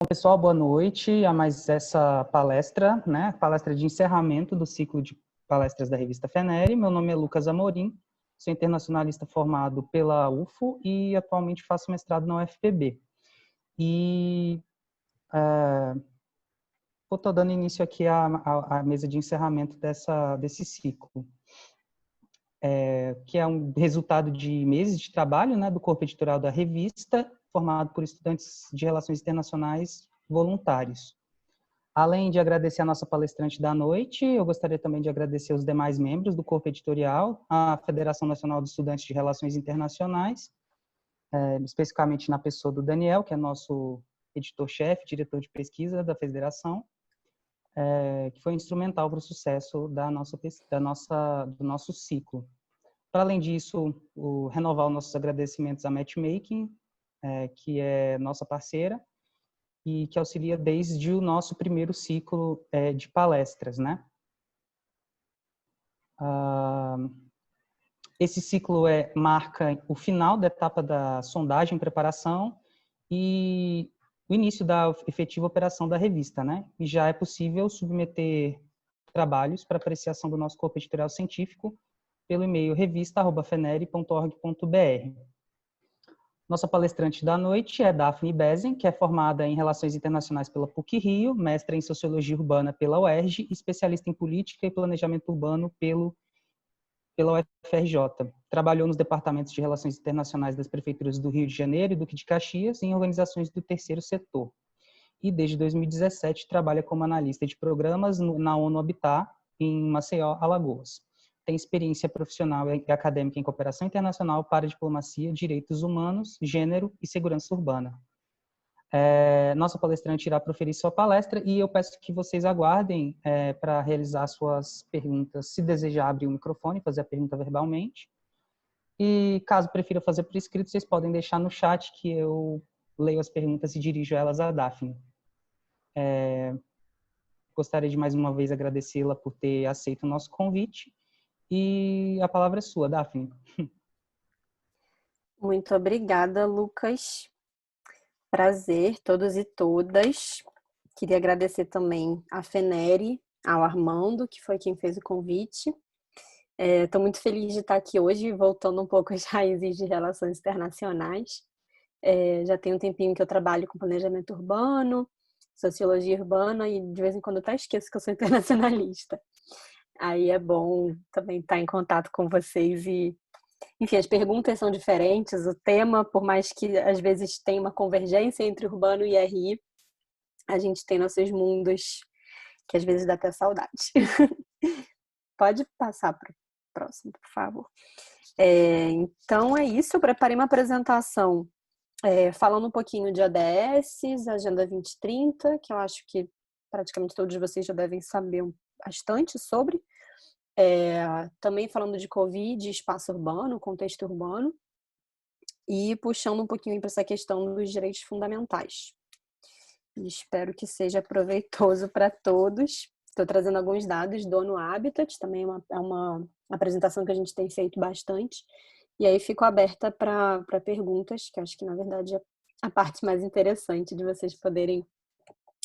Pessoal, boa noite a mais essa palestra, né? Palestra de encerramento do ciclo de palestras da revista FENERE. Meu nome é Lucas Amorim, sou internacionalista formado pela UFO e atualmente faço mestrado na UFPB. E estou dando início aqui à mesa de encerramento desse ciclo, que é um resultado de meses de trabalho, né, do corpo editorial da revista, formado por estudantes de relações internacionais voluntários. Além de agradecer a nossa palestrante da noite, eu gostaria também de agradecer os demais membros do corpo editorial, a Federação Nacional de Estudantes de Relações Internacionais, especificamente na pessoa do Daniel, que é nosso editor-chefe, diretor de pesquisa da federação, que foi instrumental para o sucesso do nosso ciclo. Para além disso, renovar os nossos agradecimentos à Matchmaking, que é nossa parceira, e que auxilia desde o nosso primeiro ciclo de palestras, né? Esse ciclo marca o final da etapa da sondagem e preparação e o início da efetiva operação da revista, né? E já é possível submeter trabalhos para apreciação do nosso corpo editorial científico pelo e-mail revista@fenere.org.br. Nossa palestrante da noite é Daphne Bezen, que é formada em Relações Internacionais pela PUC-Rio, mestra em Sociologia Urbana pela UERJ, especialista em Política e Planejamento Urbano pela UFRJ. Trabalhou nos departamentos de Relações Internacionais das Prefeituras do Rio de Janeiro e Duque de Caxias em organizações do terceiro setor. E desde 2017 trabalha como analista de programas na ONU Habitat, em Maceió, Alagoas. Tem experiência profissional e acadêmica em cooperação internacional para diplomacia, direitos humanos, gênero e segurança urbana. Nossa palestrante irá proferir sua palestra e eu peço que vocês aguardem para realizar suas perguntas, se desejar abrir o microfone e fazer a pergunta verbalmente. E caso prefira fazer por escrito, vocês podem deixar no chat que eu leio as perguntas e dirijo elas à Daphne. Gostaria de mais uma vez agradecê-la por ter aceito o nosso convite. E a palavra é sua, Daphne. Muito obrigada, Lucas. Prazer, todos e todas. Queria agradecer também à FENERE, ao Armando, que foi quem fez o convite. Estou muito feliz de estar aqui hoje, voltando um pouco às raízes de relações internacionais. Já tem um tempinho que eu trabalho com planejamento urbano, sociologia urbana, e de vez em quando eu até esqueço que eu sou internacionalista. Aí é bom também estar em contato com vocês e, enfim, as perguntas são diferentes, o tema, por mais que às vezes tenha uma convergência entre urbano e RI, a gente tem nossos mundos que às vezes dá até saudade. Pode passar para o próximo, por favor. Então é isso, eu preparei uma apresentação falando um pouquinho de ODS, Agenda 2030, que eu acho que praticamente todos vocês já devem saber bastante sobre. Também falando de Covid, espaço urbano, contexto urbano, e puxando um pouquinho para essa questão dos direitos fundamentais. E espero que seja proveitoso para todos. Estou trazendo alguns dados do ONU Habitat, também é uma apresentação que a gente tem feito bastante. E aí fico aberta para perguntas, que acho que, na verdade, é a parte mais interessante de vocês poderem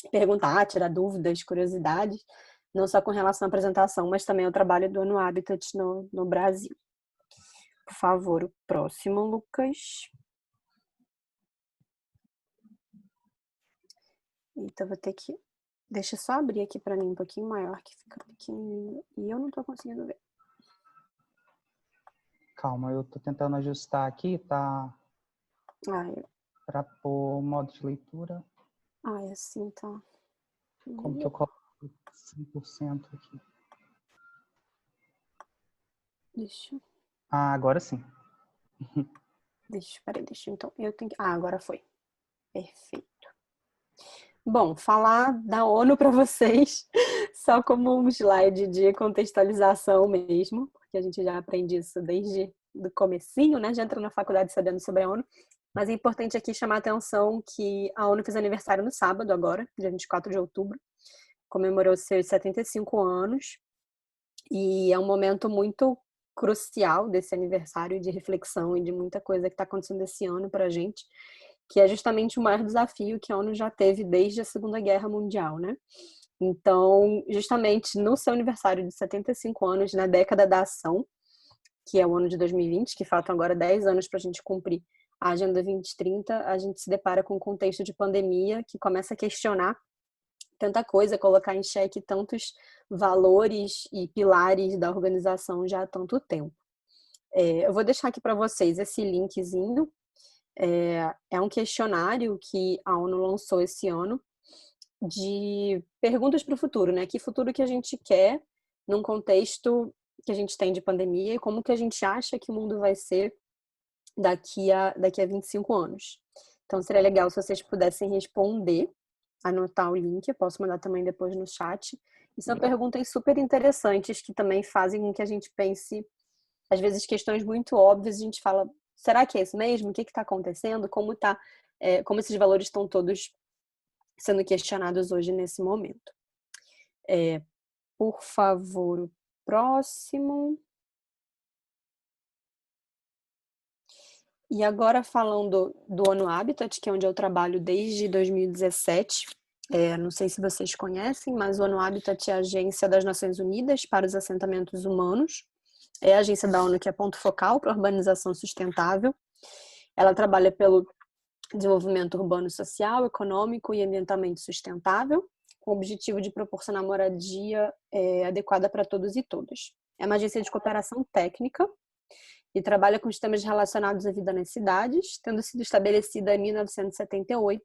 perguntar, tirar dúvidas, curiosidades, não só com relação à apresentação, mas também ao trabalho do ONU Habitat no Brasil. Por favor, o próximo, Lucas. Então, vou ter que... Deixa eu só abrir aqui para mim um pouquinho maior, que fica pequenininho, e eu não estou conseguindo ver. Calma, eu estou tentando ajustar aqui, tá? Para pôr o modo de leitura. É assim, tá. Como que eu coloco 100% aqui? Deixa eu... agora sim. Deixa então. Eu tenho que... agora foi. Perfeito. Bom, falar da ONU para vocês, só como um slide de contextualização mesmo, porque a gente já aprende isso desde o comecinho, né? Já entra na faculdade sabendo sobre a ONU. Mas é importante aqui chamar a atenção que a ONU fez aniversário no sábado agora, dia 24 de outubro. Comemorou seus 75 anos. E é um momento muito crucial desse aniversário de reflexão e de muita coisa que está acontecendo esse ano para a gente. que é justamente o maior desafio que a ONU já teve desde a Segunda Guerra Mundial, né? Então, justamente no seu aniversário de 75 anos, na década da ação, que é o ano de 2020, que faltam agora 10 anos para a gente cumprir a Agenda 2030, a gente se depara com um contexto de pandemia que começa a questionar tanta coisa, colocar em xeque tantos valores e pilares da organização já há tanto tempo. Eu vou deixar aqui para vocês esse linkzinho. É um questionário que a ONU lançou esse ano de perguntas para o futuro, né? Que futuro que a gente quer num contexto que a gente tem de pandemia e como que a gente acha que o mundo vai ser daqui a 25 anos. Então, seria legal se vocês pudessem responder, anotar o link, eu posso mandar também depois no chat. E são perguntas super interessantes que também fazem com que a gente pense, às vezes, questões muito óbvias, a gente fala, será que é isso mesmo? O que está acontecendo? Como esses valores estão todos sendo questionados hoje nesse momento. Por favor, o próximo. E agora falando do ONU Habitat, que é onde eu trabalho desde 2017. Não sei se vocês conhecem, mas o ONU Habitat é a agência das Nações Unidas para os assentamentos humanos. É a agência da ONU que é ponto focal para a urbanização sustentável. Ela trabalha pelo desenvolvimento urbano, social, econômico e ambientalmente sustentável, com o objetivo de proporcionar moradia adequada para todos e todas. É uma agência de cooperação técnica e trabalha com os temas relacionados à vida nas cidades, tendo sido estabelecida em 1978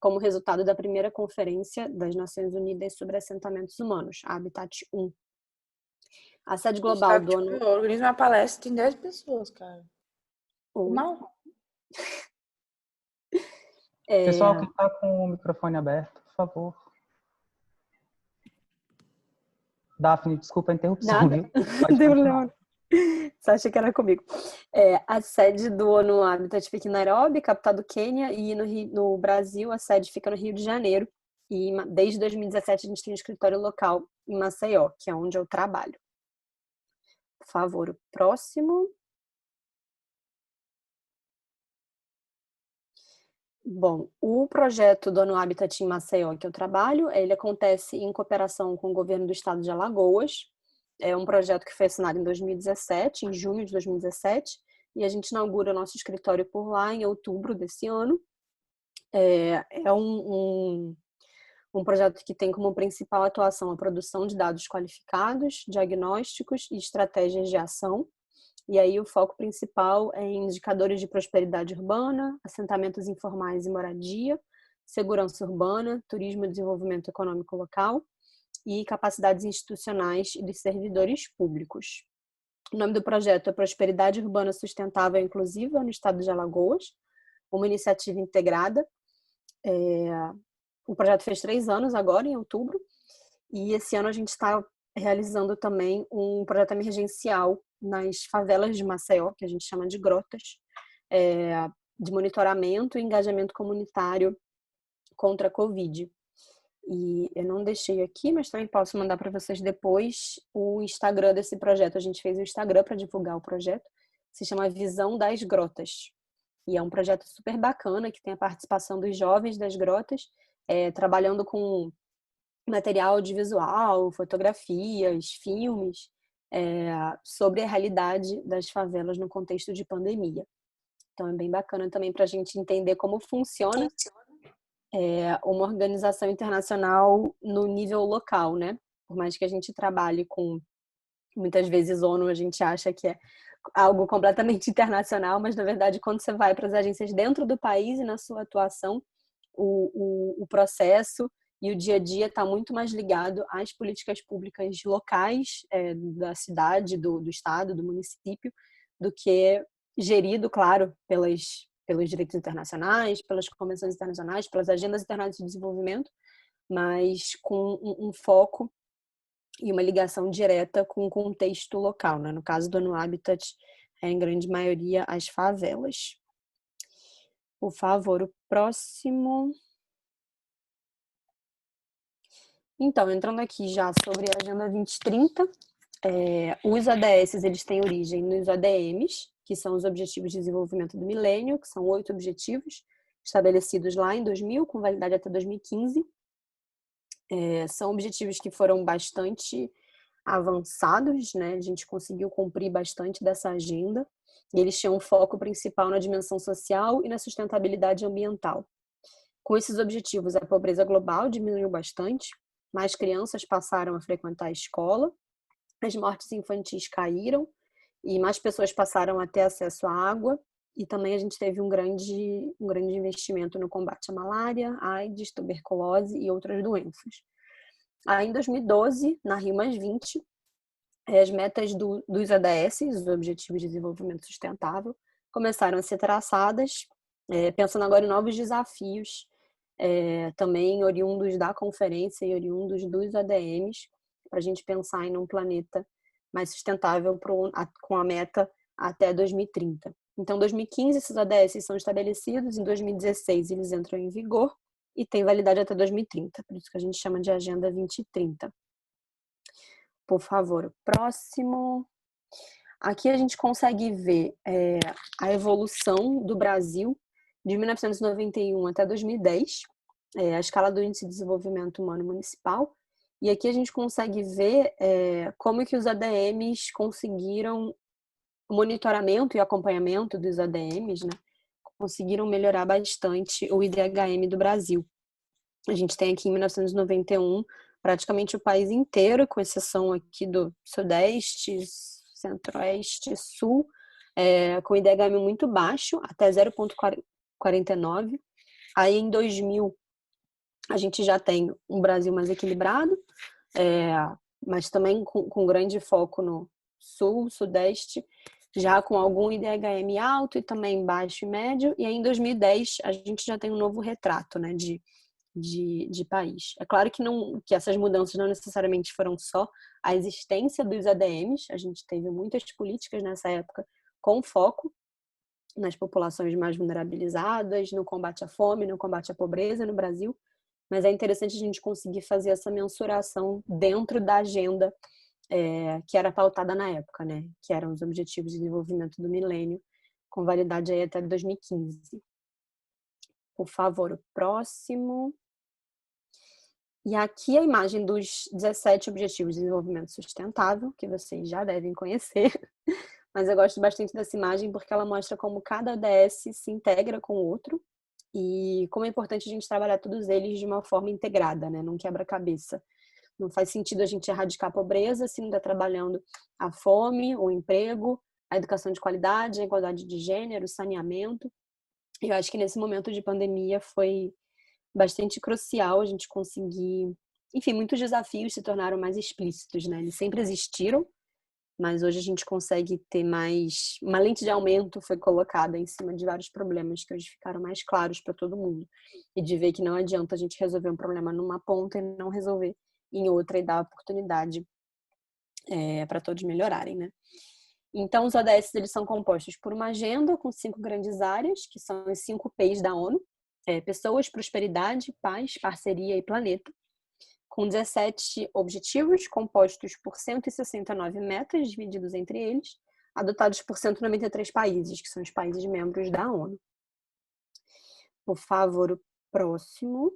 como resultado da primeira Conferência das Nações Unidas sobre Assentamentos Humanos, a Habitat 1. A sede global do ONU... Eu organizo uma palestra, tem 10 pessoas, cara. Mal. Pessoal que está com o microfone aberto, por favor. Daphne, desculpa a interrupção, Nada. viu? Não tem problema. Só achei que era comigo. A sede do ONU Habitat fica em Nairobi, capital do Quênia, e no Brasil a sede fica no Rio de Janeiro. E desde 2017 a gente tem um escritório local em Maceió, que é onde eu trabalho. Por favor, o próximo. Bom, o projeto do ONU Habitat em Maceió, que eu trabalho, ele acontece em cooperação com o governo do estado de Alagoas. É um projeto que foi assinado em 2017, em junho de 2017, e a gente inaugura o nosso escritório por lá em outubro desse ano. É um projeto que tem como principal atuação a produção de dados qualificados, diagnósticos e estratégias de ação. E aí o foco principal é em indicadores de prosperidade urbana, assentamentos informais e moradia, segurança urbana, turismo e desenvolvimento econômico local e capacidades institucionais e dos servidores públicos. O nome do projeto é Prosperidade Urbana Sustentável e Inclusiva no estado de Alagoas, uma iniciativa integrada. O projeto fez 3 anos agora, em outubro, e esse ano a gente está realizando também um projeto emergencial nas favelas de Maceió, que a gente chama de grotas, de monitoramento e engajamento comunitário contra a Covid. E eu não deixei aqui, mas também posso mandar para vocês depois o Instagram desse projeto. A gente fez o Instagram para divulgar o projeto, se chama Visão das Grotas. E é um projeto super bacana, que tem a participação dos jovens das grotas, trabalhando com material audiovisual, fotografias, filmes, sobre a realidade das favelas no contexto de pandemia. Então é bem bacana também para a gente entender como funciona uma organização internacional no nível local, né? Por mais que a gente trabalhe com, muitas vezes, ONU, a gente acha que é algo completamente internacional, mas na verdade quando você vai para as agências dentro do país e na sua atuação, o processo e o dia a dia está muito mais ligado às políticas públicas locais da cidade, do estado, do município, do que gerido, claro, pelos direitos internacionais, pelas convenções internacionais, pelas agendas internacionais de desenvolvimento, mas com um foco e uma ligação direta com o contexto local, né? No caso do ONU Habitat, em grande maioria, as favelas. Por favor, o próximo. Então, entrando aqui já sobre a Agenda 2030, os ODS, eles têm origem nos ODMs, que são os Objetivos de Desenvolvimento do Milênio, que são 8 objetivos, estabelecidos lá em 2000, com validade até 2015. São objetivos que foram bastante avançados, né? A gente conseguiu cumprir bastante dessa agenda. E eles tinham um foco principal na dimensão social e na sustentabilidade ambiental. Com esses objetivos, a pobreza global diminuiu bastante, mais crianças passaram a frequentar a escola, as mortes infantis caíram e mais pessoas passaram a ter acesso à água. E também a gente teve um grande investimento no combate à malária, AIDS, tuberculose e outras doenças. Aí, em 2012, na Rio+20, as metas dos ODS, os Objetivos de Desenvolvimento Sustentável, começaram a ser traçadas, pensando agora em novos desafios, também oriundos da conferência e oriundos dos ADMs, para a gente pensar em um planeta mais sustentável com a meta até 2030. Então, em 2015, esses ODS são estabelecidos, em 2016 eles entram em vigor e têm validade até 2030, por isso que a gente chama de Agenda 2030. Por favor, próximo. Aqui a gente consegue ver a evolução do Brasil de 1991 até 2010, a escala do Índice de Desenvolvimento Humano Municipal. E aqui a gente consegue ver como que os ADMs conseguiram o monitoramento e acompanhamento dos ADMs, né? Conseguiram melhorar bastante o IDHM do Brasil. A gente tem aqui em 1991 praticamente o país inteiro, com exceção aqui do Sudeste, Centro-Oeste, Sul, com IDHM muito baixo, até 0,49. Aí em 2000 a gente já tem um Brasil mais equilibrado, mas também com grande foco no Sul, Sudeste, já com algum IDHM alto e também baixo e médio. E aí em 2010 a gente já tem um novo retrato, né, de país. É claro que essas mudanças não necessariamente foram só a existência dos ADMs, a gente teve muitas políticas nessa época com foco nas populações mais vulnerabilizadas, no combate à fome, no combate à pobreza no Brasil, mas é interessante a gente conseguir fazer essa mensuração dentro da agenda que era pautada na época, né? Que eram os Objetivos de Desenvolvimento do Milênio, com validade aí até 2015. Por favor, o próximo. E aqui a imagem dos 17 Objetivos de Desenvolvimento Sustentável, que vocês já devem conhecer, mas eu gosto bastante dessa imagem porque ela mostra como cada ODS se integra com o outro e como é importante a gente trabalhar todos eles de uma forma integrada, né? Não quebra-cabeça. Não faz sentido a gente erradicar a pobreza se não está trabalhando a fome, o emprego, a educação de qualidade, a igualdade de gênero, o saneamento. Eu acho que nesse momento de pandemia foi bastante crucial a gente conseguir... Enfim, muitos desafios se tornaram mais explícitos, né? Eles sempre existiram, mas hoje a gente consegue ter mais... Uma lente de aumento foi colocada em cima de vários problemas que hoje ficaram mais claros para todo mundo. E de ver que não adianta a gente resolver um problema numa ponta e não resolver em outra e dar oportunidade para todos melhorarem, né? Então, os ODS eles são compostos por uma agenda com 5 grandes áreas, que são os 5 P's da ONU: pessoas, prosperidade, paz, parceria e planeta, com 17 objetivos compostos por 169 metas divididos entre eles, adotados por 193 países, que são os países membros da ONU. Por favor, o próximo.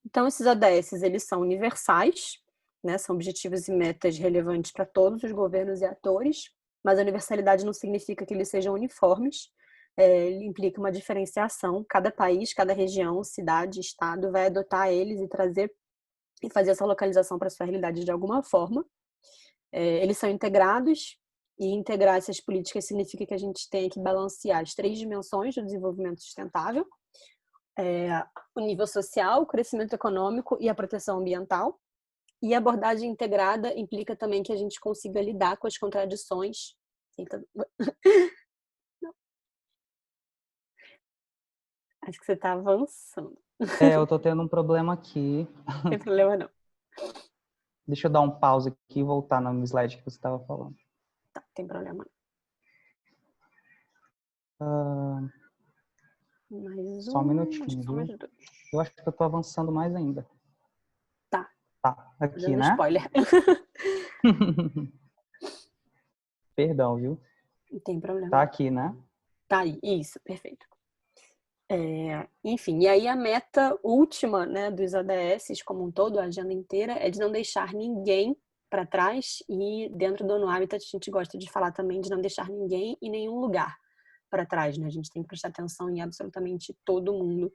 Então, esses ODS, eles são universais, né? São objetivos e metas relevantes para todos os governos e atores, mas a universalidade não significa que eles sejam uniformes, ele implica uma diferenciação. Cada país, cada região, cidade, estado vai adotar eles e trazer e fazer essa localização para a sua realidade de alguma forma. Eles são integrados, e integrar essas políticas significa que a gente tem que balancear as 3 dimensões do desenvolvimento sustentável: o nível social, o crescimento econômico e a proteção ambiental. E a abordagem integrada implica também que a gente consiga lidar com as contradições. Acho que você está avançando. Eu tô tendo um problema aqui. Não tem problema não. Deixa eu dar um pause aqui e voltar no slide que você estava falando. Tá, não tem problema não. Mais Só um minutinho, só mais viu? 2. Eu acho que eu tô avançando mais ainda. Tá. Tá, aqui, Dando né? spoiler. Perdão, viu? Não tem problema. Tá aqui, né? Tá aí, isso, perfeito. Enfim, e aí a meta última, né, dos ODS como um todo, a agenda inteira, é de não deixar ninguém para trás, e dentro do ONU Habitat a gente gosta de falar também de não deixar ninguém em nenhum lugar para trás, né? A gente tem que prestar atenção em absolutamente todo mundo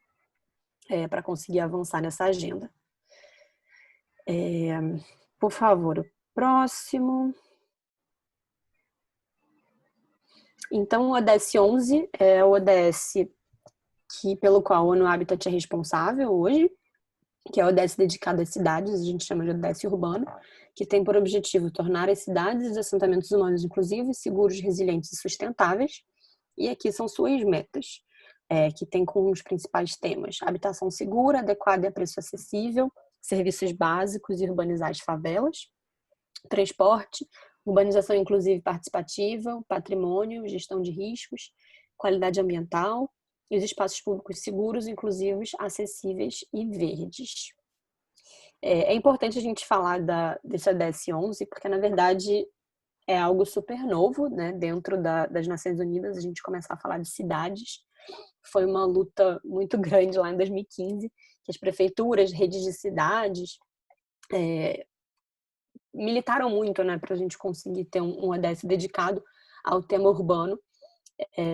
para conseguir avançar nessa agenda. Por favor, o próximo. Então, o ODS 11 é o ODS pelo qual o ONU Habitat é responsável hoje, que é o ODS dedicado às cidades, a gente chama de ODS urbano, que tem por objetivo tornar as cidades e os assentamentos humanos inclusivos, seguros, resilientes e sustentáveis. E aqui são suas metas, que tem como os principais temas: habitação segura, adequada e a preço acessível, serviços básicos e urbanizar as favelas, transporte, urbanização inclusiva e participativa, patrimônio, gestão de riscos, qualidade ambiental e os espaços públicos seguros, inclusivos, acessíveis e verdes. É importante a gente falar desse ODS 11, porque, na verdade, é algo super novo, né? Dentro das Nações Unidas, a gente começar a falar de cidades. Foi uma luta muito grande lá em 2015, que as prefeituras, redes de cidades, militaram muito, né, para a gente conseguir ter um ODS dedicado ao tema urbano,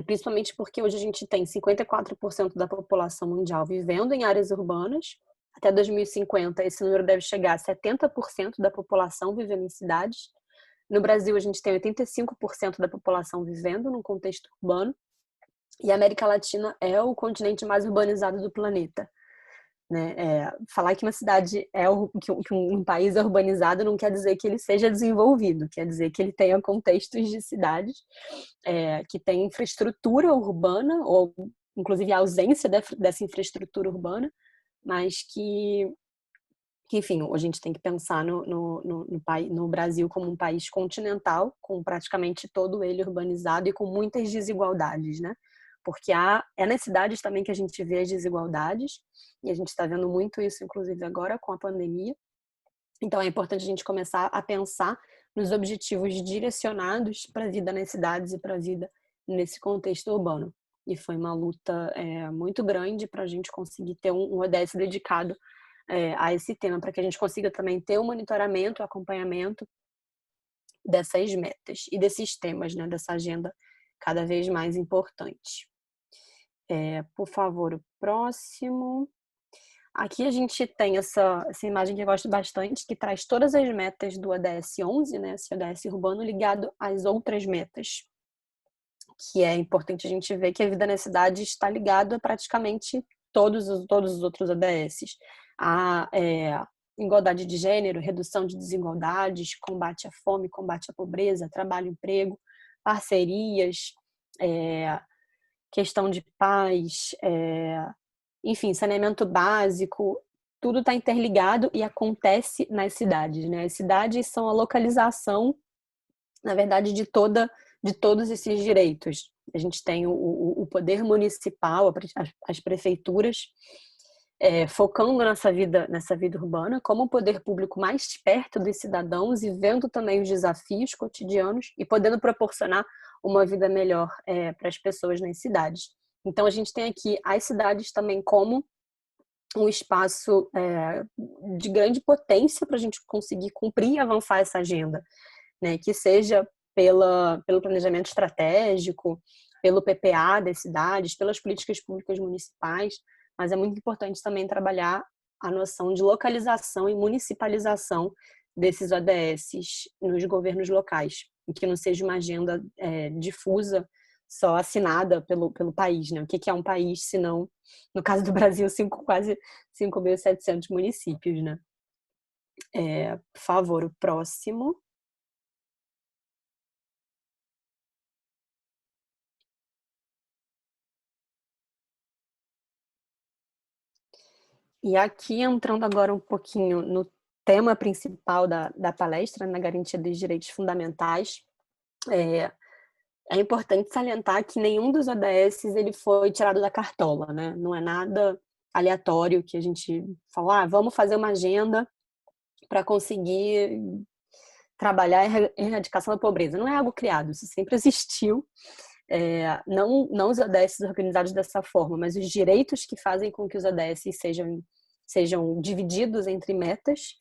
principalmente porque hoje a gente tem 54% da população mundial vivendo em áreas urbanas. Até 2050, esse número deve chegar a 70% da população vivendo em cidades. No Brasil, a gente tem 85% da população vivendo num contexto urbano. E a América Latina é o continente mais urbanizado do planeta. Né? Falar que uma cidade que um país é urbanizado não quer dizer que ele seja desenvolvido, quer dizer que ele tenha contextos de cidades que tem infraestrutura urbana, ou inclusive a ausência dessa infraestrutura urbana, mas que enfim, a gente tem que pensar no Brasil como um país continental, com praticamente todo ele urbanizado e com muitas desigualdades, né? Porque é nas cidades também que a gente vê as desigualdades, e a gente está vendo muito isso, inclusive agora com a pandemia. Então é importante a gente começar a pensar nos objetivos direcionados para a vida nas cidades e para a vida nesse contexto urbano. E foi uma luta muito grande para a gente conseguir ter um ODS dedicado a esse tema, para que a gente consiga também ter o monitoramento, o acompanhamento dessas metas e desses temas, né, dessa agenda cada vez mais importante. Por favor, o próximo. Aqui a gente tem essa imagem que eu gosto bastante, que traz todas as metas do ODS 11, né, esse ODS urbano, ligado às outras metas. Que é importante a gente ver que a vida na cidade está ligada a praticamente todos os outros ODS. A igualdade de gênero, redução de desigualdades, combate à fome, combate à pobreza, trabalho e emprego, parcerias, questão de paz, enfim, saneamento básico, tudo está interligado e acontece nas cidades, né? As cidades são a localização, na verdade, de todos esses direitos. A gente tem o poder municipal, as prefeituras, focando nessa vida urbana como o poder público mais perto dos cidadãos e vendo também os desafios cotidianos e podendo proporcionar uma vida melhor para as pessoas nas cidades. Então, a gente tem aqui as cidades também como um espaço de grande potência para a gente conseguir cumprir e avançar essa agenda, né? Que seja pelo planejamento estratégico, pelo PPA das cidades, pelas políticas públicas municipais, mas é muito importante também trabalhar a noção de localização e municipalização desses ODS nos governos locais, e que não seja uma agenda difusa, só assinada pelo país, né? O que é um país, se não, no caso do Brasil, quase 5.700 municípios, né? Por favor, o próximo. E aqui, entrando agora um pouquinho no tema principal da palestra, na garantia dos direitos fundamentais, é importante salientar que nenhum dos ODS ele foi tirado da cartola, né? Não é nada aleatório que a gente fala, vamos fazer uma agenda para conseguir trabalhar a erradicação da pobreza. Não é algo criado, isso sempre existiu. não os ODS organizados dessa forma, mas os direitos que fazem com que os ODS sejam divididos entre metas.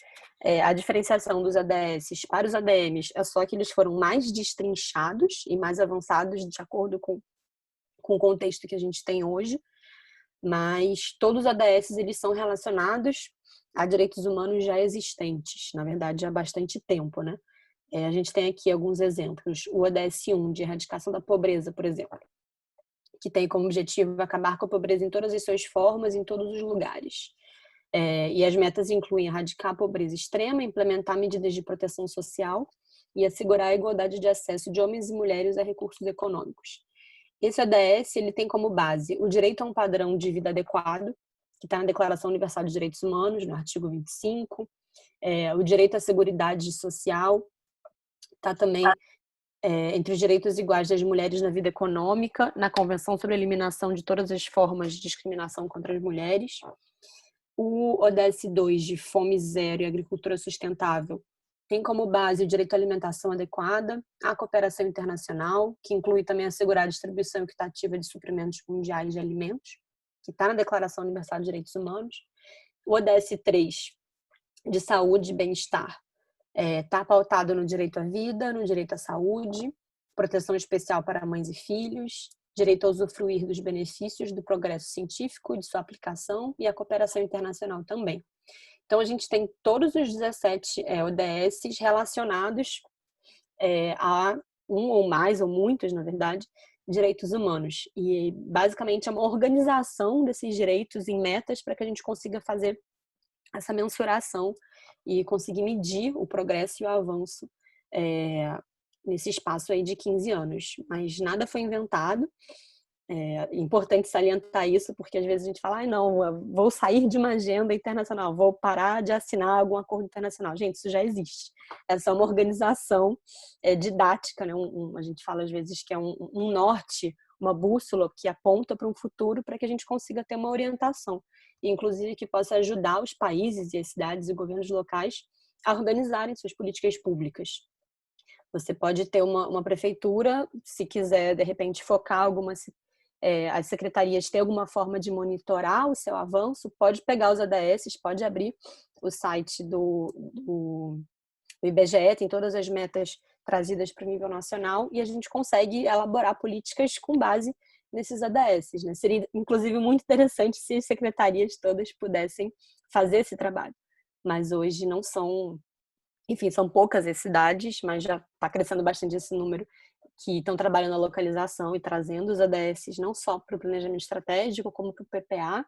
A diferenciação dos ADS para os ADMs é só que eles foram mais destrinchados e mais avançados de acordo com o contexto que a gente tem hoje, mas todos os ADS eles são relacionados a direitos humanos já existentes, na verdade há bastante tempo, né? A gente tem aqui alguns exemplos. O ODS 1, de erradicação da pobreza, por exemplo, que tem como objetivo acabar com a pobreza em todas as suas formas, em todos os lugares. E as metas incluem erradicar a pobreza extrema, implementar medidas de proteção social e assegurar a igualdade de acesso de homens e mulheres a recursos econômicos. Esse ODS ele tem como base o direito a um padrão de vida adequado, que está na Declaração Universal dos Direitos Humanos, no artigo 25, o direito à seguridade social, está também entre os direitos iguais das mulheres na vida econômica, na Convenção sobre a Eliminação de todas as formas de discriminação contra as mulheres. O ODS 2, de fome zero e agricultura sustentável, tem como base o direito à alimentação adequada, a cooperação internacional, que inclui também assegurar a distribuição equitativa de suprimentos mundiais de alimentos, que está na Declaração Universal de Direitos Humanos. O ODS 3, de saúde e bem-estar, está pautado no direito à vida, no direito à saúde, proteção especial para mães e filhos, direito a usufruir dos benefícios do progresso científico e de sua aplicação e a cooperação internacional também. Então, a gente tem todos os 17 ODS relacionados a um ou mais, ou muitos, na verdade, direitos humanos. E, basicamente, é uma organização desses direitos em metas para que a gente consiga fazer essa mensuração e conseguir medir o progresso e o avanço nesse espaço aí de 15 anos. Mas nada foi inventado. É importante salientar isso, porque às vezes a gente fala, não, eu vou sair de uma agenda internacional, vou parar de assinar algum acordo internacional. Gente, isso já existe. Essa é uma organização didática, né? A gente fala às vezes que é um norte, uma bússola que aponta para um futuro para que a gente consiga ter uma orientação. E, inclusive, que possa ajudar os países e as cidades e governos locais a organizarem suas políticas públicas. Você pode ter uma prefeitura, se quiser, de repente, focar as secretarias ter alguma forma de monitorar o seu avanço, pode pegar os ADS, pode abrir o site do IBGE, tem todas as metas trazidas para o nível nacional e a gente consegue elaborar políticas com base nesses ADS, né? Seria, inclusive, muito interessante se as secretarias todas pudessem fazer esse trabalho. Mas hoje não são... Enfim, são poucas as cidades, mas já está crescendo bastante esse número que estão trabalhando na localização e trazendo os ADS não só para o planejamento estratégico, como para o PPA,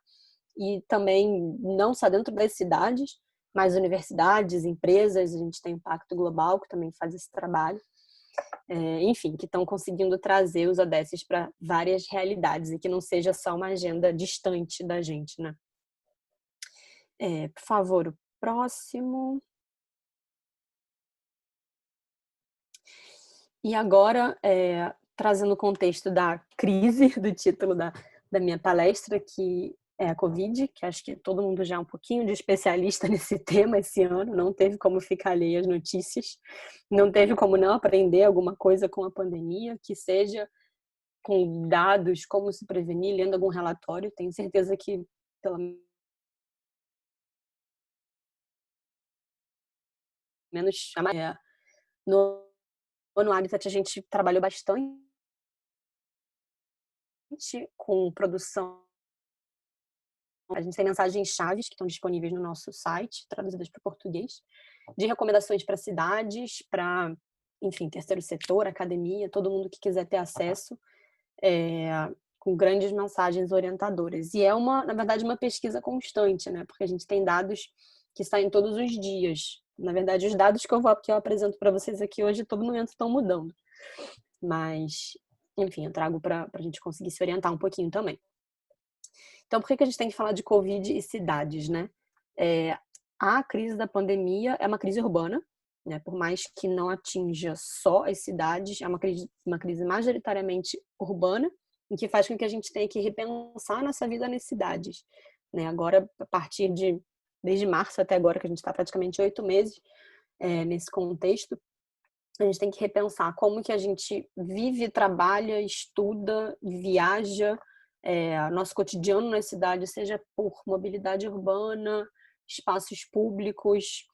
e também não só dentro das cidades, mas universidades, empresas, a gente tem Impacto Global, que também faz esse trabalho, enfim, que estão conseguindo trazer os ADS para várias realidades e que não seja só uma agenda distante da gente, né? Por favor, o próximo... E agora, trazendo o contexto da crise, do título da minha palestra, que é a Covid, que acho que todo mundo já é um pouquinho de especialista nesse tema esse ano, não teve como ficar alheio às notícias, não teve como não aprender alguma coisa com a pandemia, que seja com dados, como se prevenir, lendo algum relatório. Tenho certeza que, pelo menos, no Habitat a gente trabalhou bastante com produção. A gente tem mensagens-chaves que estão disponíveis no nosso site, traduzidas para o português, de recomendações para cidades, para, enfim, terceiro setor, academia, todo mundo que quiser ter acesso, com grandes mensagens orientadoras. E na verdade, uma pesquisa constante, né? Porque a gente tem dados que saem todos os dias. Na verdade, os dados que eu apresento para vocês aqui hoje, todo momento estão mudando. Mas, enfim, eu trago para a gente conseguir se orientar um pouquinho também. Então, por que a gente tem que falar de Covid e cidades, né? A crise da pandemia é uma crise urbana, né? Por mais que não atinja só as cidades, é uma crise majoritariamente urbana, em que faz com que a gente tenha que repensar nossa vida nas cidades, né? Agora, desde março até agora, que a gente está praticamente 8 meses nesse contexto, A gente tem que repensar como que a gente vive, trabalha, estuda, viaja, nosso cotidiano na cidade, seja por mobilidade urbana, espaços públicos,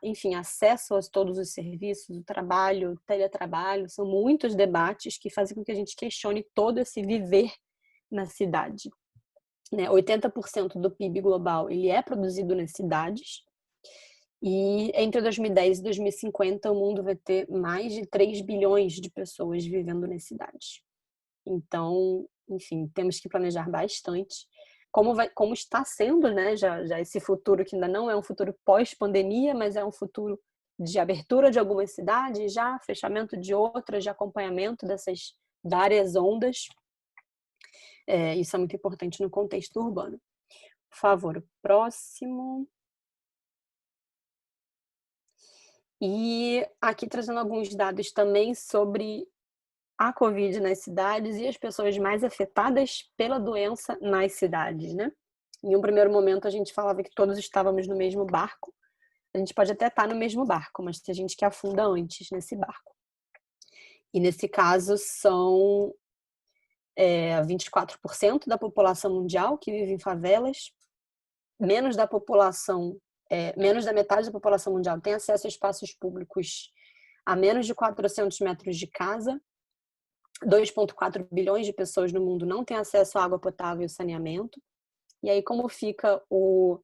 enfim, acesso a todos os serviços, o trabalho, o teletrabalho, são muitos debates que fazem com que a gente questione todo esse viver na cidade. 80% do PIB global ele é produzido nas cidades, e entre 2010 e 2050 o mundo vai ter mais de 3 bilhões de pessoas vivendo nas cidades. Então, enfim, temos que planejar bastante como está sendo, né, já esse futuro que ainda não é um futuro pós-pandemia, mas é um futuro de abertura de algumas cidades, já fechamento de outras, de acompanhamento dessas várias ondas. Isso é muito importante no contexto urbano. Por favor, próximo. E aqui trazendo alguns dados também sobre a Covid nas cidades e as pessoas mais afetadas pela doença nas cidades, né? Em um primeiro momento a gente falava que todos estávamos no mesmo barco. A gente pode até estar no mesmo barco, mas tem gente que afunda antes nesse barco. E nesse caso são 24% da população mundial que vive em favelas, menos da metade da população mundial tem acesso a espaços públicos a menos de 400 metros de casa, 2,4 bilhões de pessoas no mundo não têm acesso à água potável e saneamento. E aí como fica o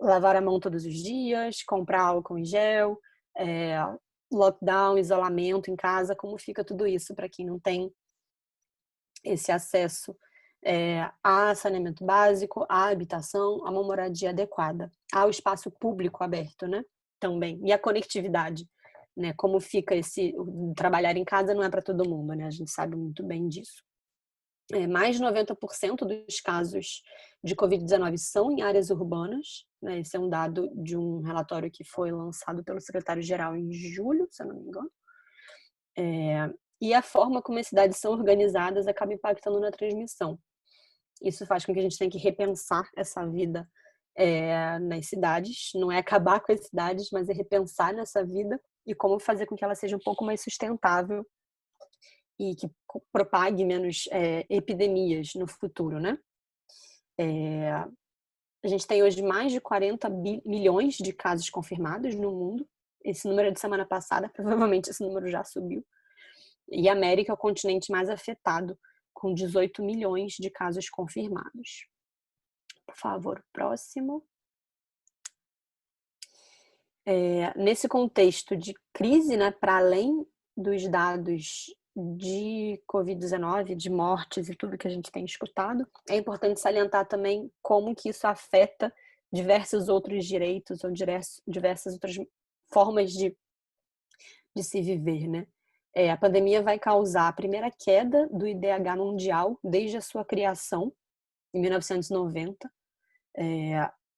lavar a mão todos os dias, comprar álcool em gel, lockdown, isolamento em casa, como fica tudo isso para quem não tem esse acesso a saneamento básico, à habitação, a uma moradia adequada, ao espaço público aberto, né? Também. E a conectividade, né? Como fica trabalhar em casa não é para todo mundo, né? A gente sabe muito bem disso. Mais de 90% dos casos de Covid-19 são em áreas urbanas, né? Esse é um dado de um relatório que foi lançado pelo secretário-geral em julho, se eu não me engano. E a forma como as cidades são organizadas acaba impactando na transmissão. Isso faz com que a gente tenha que repensar essa vida nas cidades. Não é acabar com as cidades, mas é repensar nessa vida e como fazer com que ela seja um pouco mais sustentável e que propague menos epidemias no futuro, né? A gente tem hoje mais de 40 milhões de casos confirmados no mundo. Esse número é de semana passada, provavelmente esse número já subiu. E a América é o continente mais afetado, com 18 milhões de casos confirmados. Por favor, próximo. Nesse contexto de crise, né, para além dos dados de Covid-19, de mortes e tudo que a gente tem escutado, é importante salientar também como que isso afeta diversos outros direitos ou diversas outras formas de se viver, né? A pandemia vai causar a primeira queda do IDH mundial desde a sua criação, em 1990.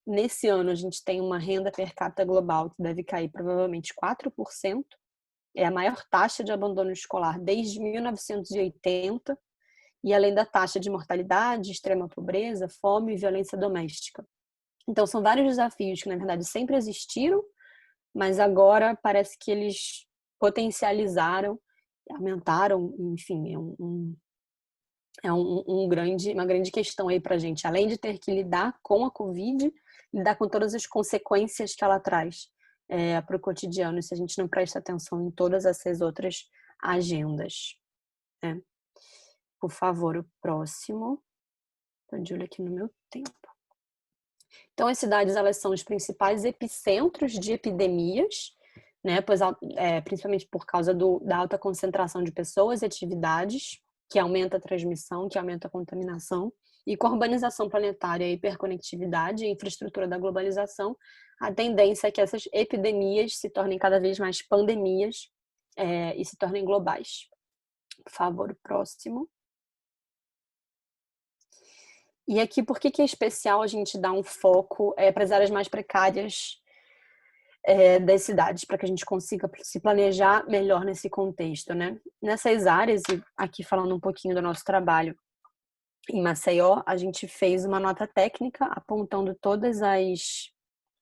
Nesse ano, a gente tem uma renda per capita global que deve cair provavelmente 4%. É a maior taxa de abandono escolar desde 1980, e além da taxa de mortalidade, extrema pobreza, fome e violência doméstica. Então, são vários desafios que, na verdade, sempre existiram, mas agora parece que eles potencializaram, aumentaram, enfim, uma grande questão aí pra gente, além de ter que lidar com a Covid, lidar com todas as consequências que ela traz para o cotidiano, se a gente não presta atenção em todas essas outras agendas. Né? Por favor, o próximo. Estou de olho aqui no meu tempo. Então, as cidades, elas são os principais epicentros de epidemias, né? Pois, principalmente por causa da alta concentração de pessoas e atividades, que aumenta a transmissão, que aumenta a contaminação. E com a urbanização planetária, a hiperconectividade e a infraestrutura da globalização, a tendência é que essas epidemias se tornem cada vez mais pandemias e se tornem globais. Por favor, o próximo. E aqui, por que é especial a gente dar um foco para as áreas mais precárias das cidades, para que a gente consiga se planejar melhor nesse contexto, né? Nessas áreas, e aqui falando um pouquinho do nosso trabalho em Maceió, a gente fez uma nota técnica apontando todas as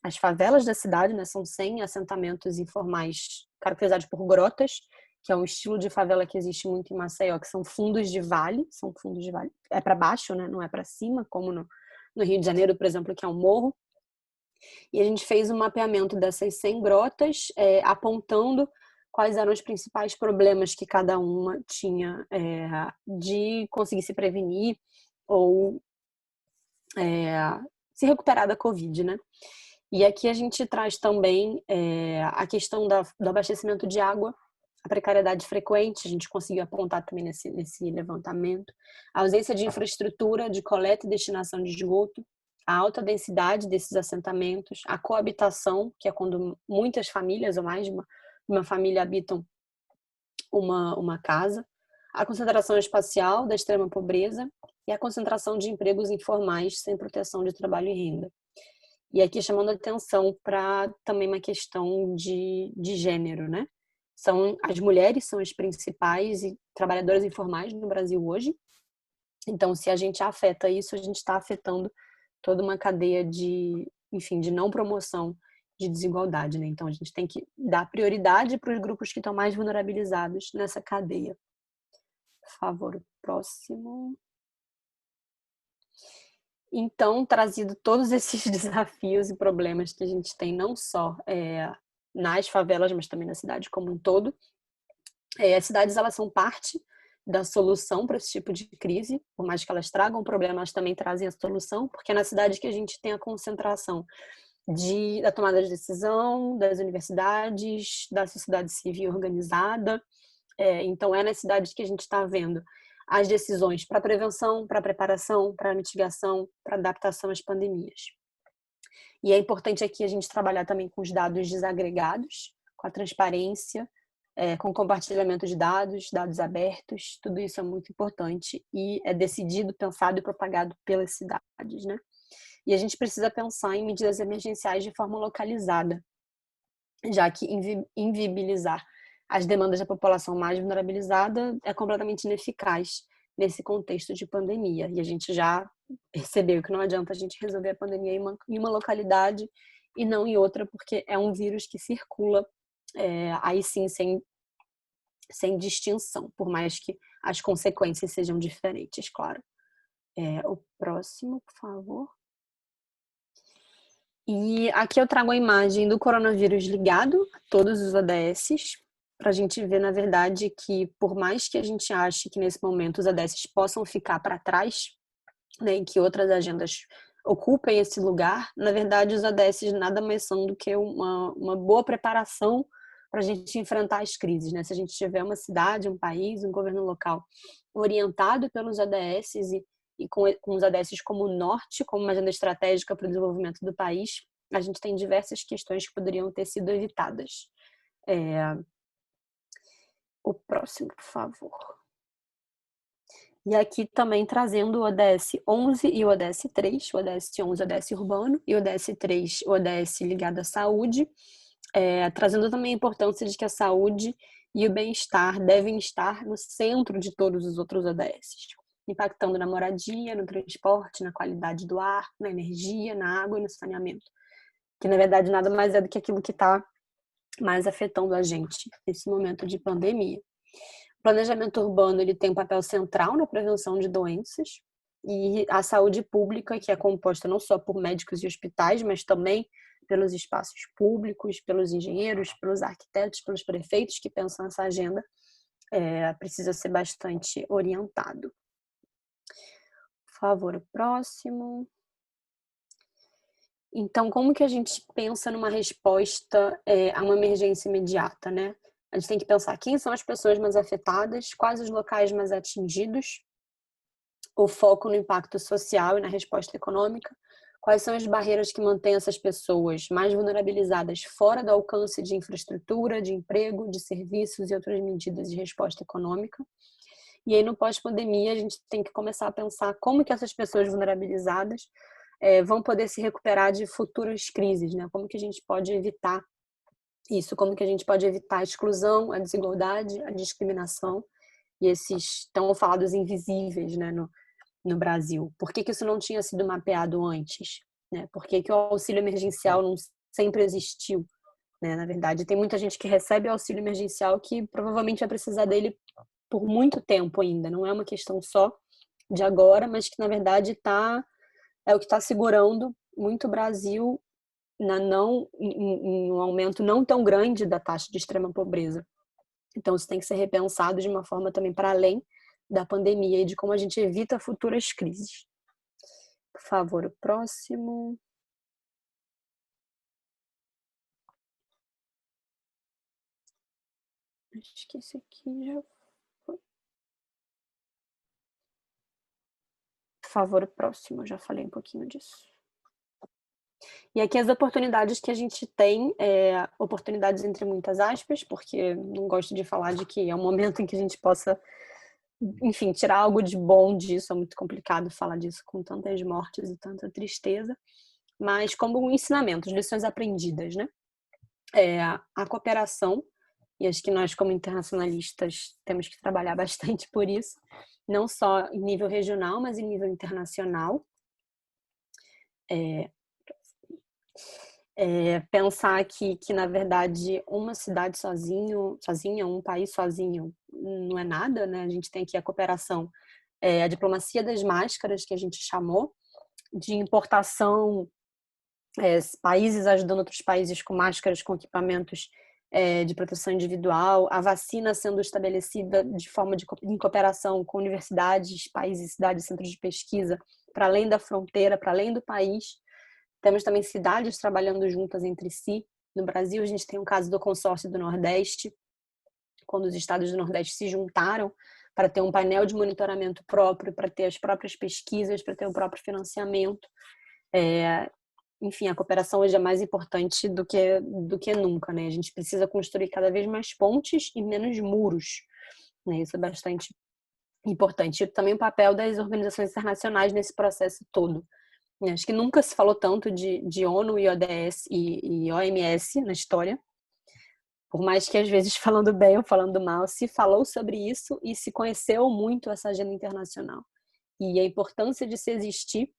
as favelas da cidade, né? São 100 assentamentos informais caracterizados por grotas, que é um estilo de favela que existe muito em Maceió, que são fundos de vale, é para baixo, né? Não é para cima, como no Rio de Janeiro, por exemplo, que é um morro. E a gente fez um mapeamento dessas 100 grotas, apontando quais eram os principais problemas que cada uma tinha de conseguir se prevenir ou se recuperar da Covid, né? E aqui a gente traz também a questão do abastecimento de água, a precariedade frequente, a gente conseguiu apontar também nesse levantamento, a ausência de infraestrutura de coleta e destinação de esgoto, a alta densidade desses assentamentos, a coabitação, que é quando muitas famílias ou mais de uma família habitam uma casa, a concentração espacial da extrema pobreza e a concentração de empregos informais sem proteção de trabalho e renda. E aqui chamando a atenção para também uma questão de gênero, né? As mulheres são as principais trabalhadoras informais no Brasil hoje. Então, se a gente afeta isso, a gente está afetando toda uma cadeia de não promoção de desigualdade, né? Então, a gente tem que dar prioridade para os grupos que estão mais vulnerabilizados nessa cadeia. Por favor, o próximo. Então, trazido todos esses desafios e problemas que a gente tem, não só nas favelas, mas também na cidade como um todo, as cidades elas são parte da solução para esse tipo de crise, por mais que elas tragam problemas, elas também trazem a solução, porque é na cidade que a gente tem a concentração da tomada de decisão, das universidades, da sociedade civil organizada. Então, é na cidade que a gente está vendo as decisões para prevenção, para preparação, para mitigação, para adaptação às pandemias. E é importante aqui a gente trabalhar também com os dados desagregados, com a transparência, com o compartilhamento de dados abertos, tudo isso é muito importante e é decidido, pensado e propagado pelas cidades, né? E a gente precisa pensar em medidas emergenciais de forma localizada, já que inviabilizar as demandas da população mais vulnerabilizada é completamente ineficaz nesse contexto de pandemia. E a gente já percebeu que não adianta a gente resolver a pandemia em uma localidade e não em outra, porque é um vírus que circula aí sim sem distinção, por mais que as consequências sejam diferentes, claro. O próximo, por favor. E aqui eu trago a imagem do coronavírus ligado a todos os ODSs, para a gente ver, na verdade, que por mais que a gente ache que nesse momento os ODSs possam ficar para trás, né, e que outras agendas ocupem esse lugar, na verdade os ODSs nada mais são do que uma boa preparação para a gente enfrentar as crises, né? Se a gente tiver uma cidade, um país, um governo local orientado pelos ODSs e com os ODSs como norte, como uma agenda estratégica para o desenvolvimento do país, a gente tem diversas questões que poderiam ter sido evitadas. O próximo, por favor. E aqui também trazendo o ODS 11 e o ODS 3, o ODS 11 o ODS urbano e o ODS 3 o ODS ligado à saúde, trazendo também a importância de que a saúde e o bem-estar devem estar no centro de todos os outros ODSs, impactando na moradia, no transporte, na qualidade do ar, na energia, na água e no saneamento, que na verdade nada mais é do que aquilo que está mais afetando a gente nesse momento de pandemia. O planejamento urbano ele tem um papel central na prevenção de doenças e a saúde pública, que é composta não só por médicos e hospitais, mas também pelos espaços públicos, pelos engenheiros, pelos arquitetos, pelos prefeitos que pensam essa agenda, precisa ser bastante orientado. Por favor, o próximo. Então, como que a gente pensa numa resposta a uma emergência imediata, né? A gente tem que pensar quem são as pessoas mais afetadas, quais os locais mais atingidos, o foco no impacto social e na resposta econômica, quais são as barreiras que mantêm essas pessoas mais vulnerabilizadas fora do alcance de infraestrutura, de emprego, de serviços e outras medidas de resposta econômica. E aí, no pós-pandemia, a gente tem que começar a pensar como que essas pessoas vulnerabilizadas vão poder se recuperar de futuras crises, né? Como que a gente pode evitar isso, como que a gente pode evitar a exclusão, a desigualdade, a discriminação e esses tão falados invisíveis, né, no Brasil. Por que isso não tinha sido mapeado antes? Né? Por que o auxílio emergencial não sempre existiu, né? Na verdade, tem muita gente que recebe o auxílio emergencial que provavelmente vai precisar dele por muito tempo ainda. Não é uma questão só de agora, mas que, na verdade, é o que está segurando muito o Brasil em um aumento não tão grande da taxa de extrema pobreza. Então, isso tem que ser repensado de uma forma também para além da pandemia e de como a gente evita futuras crises. Por favor, o próximo. Acho que esse aqui já foi. Por favor, o próximo. Eu já falei um pouquinho disso. E aqui as oportunidades que a gente tem, oportunidades entre muitas aspas, porque não gosto de falar de que é um momento em que a gente possa, enfim, tirar algo de bom disso. É muito complicado falar disso com tantas mortes e tanta tristeza. Mas como um ensinamento, lições aprendidas, né? A cooperação, e acho que nós, como internacionalistas, temos que trabalhar bastante por isso, não só em nível regional, mas em nível internacional. Pensar que, na verdade, uma cidade sozinha, um país sozinho, não é nada, né? A gente tem aqui a cooperação, a diplomacia das máscaras, que a gente chamou, de importação, países ajudando outros países com máscaras, com equipamentos de proteção individual, a vacina sendo estabelecida de forma em cooperação com universidades, países, cidades, centros de pesquisa, para além da fronteira, para além do país. Temos também cidades trabalhando juntas entre si. No Brasil, a gente tem o caso do consórcio do Nordeste, quando os estados do Nordeste se juntaram para ter um painel de monitoramento próprio, para ter as próprias pesquisas, para ter o próprio financiamento. Enfim, a cooperação hoje é mais importante do que nunca, né? A gente precisa construir cada vez mais pontes e menos muros, né? Isso é bastante importante. E também o papel das organizações internacionais nesse processo todo. Acho que nunca se falou tanto de ONU e ODS e OMS na história. Por mais que, às vezes, falando bem ou falando mal, se falou sobre isso e se conheceu muito essa agenda internacional. E a importância de se existir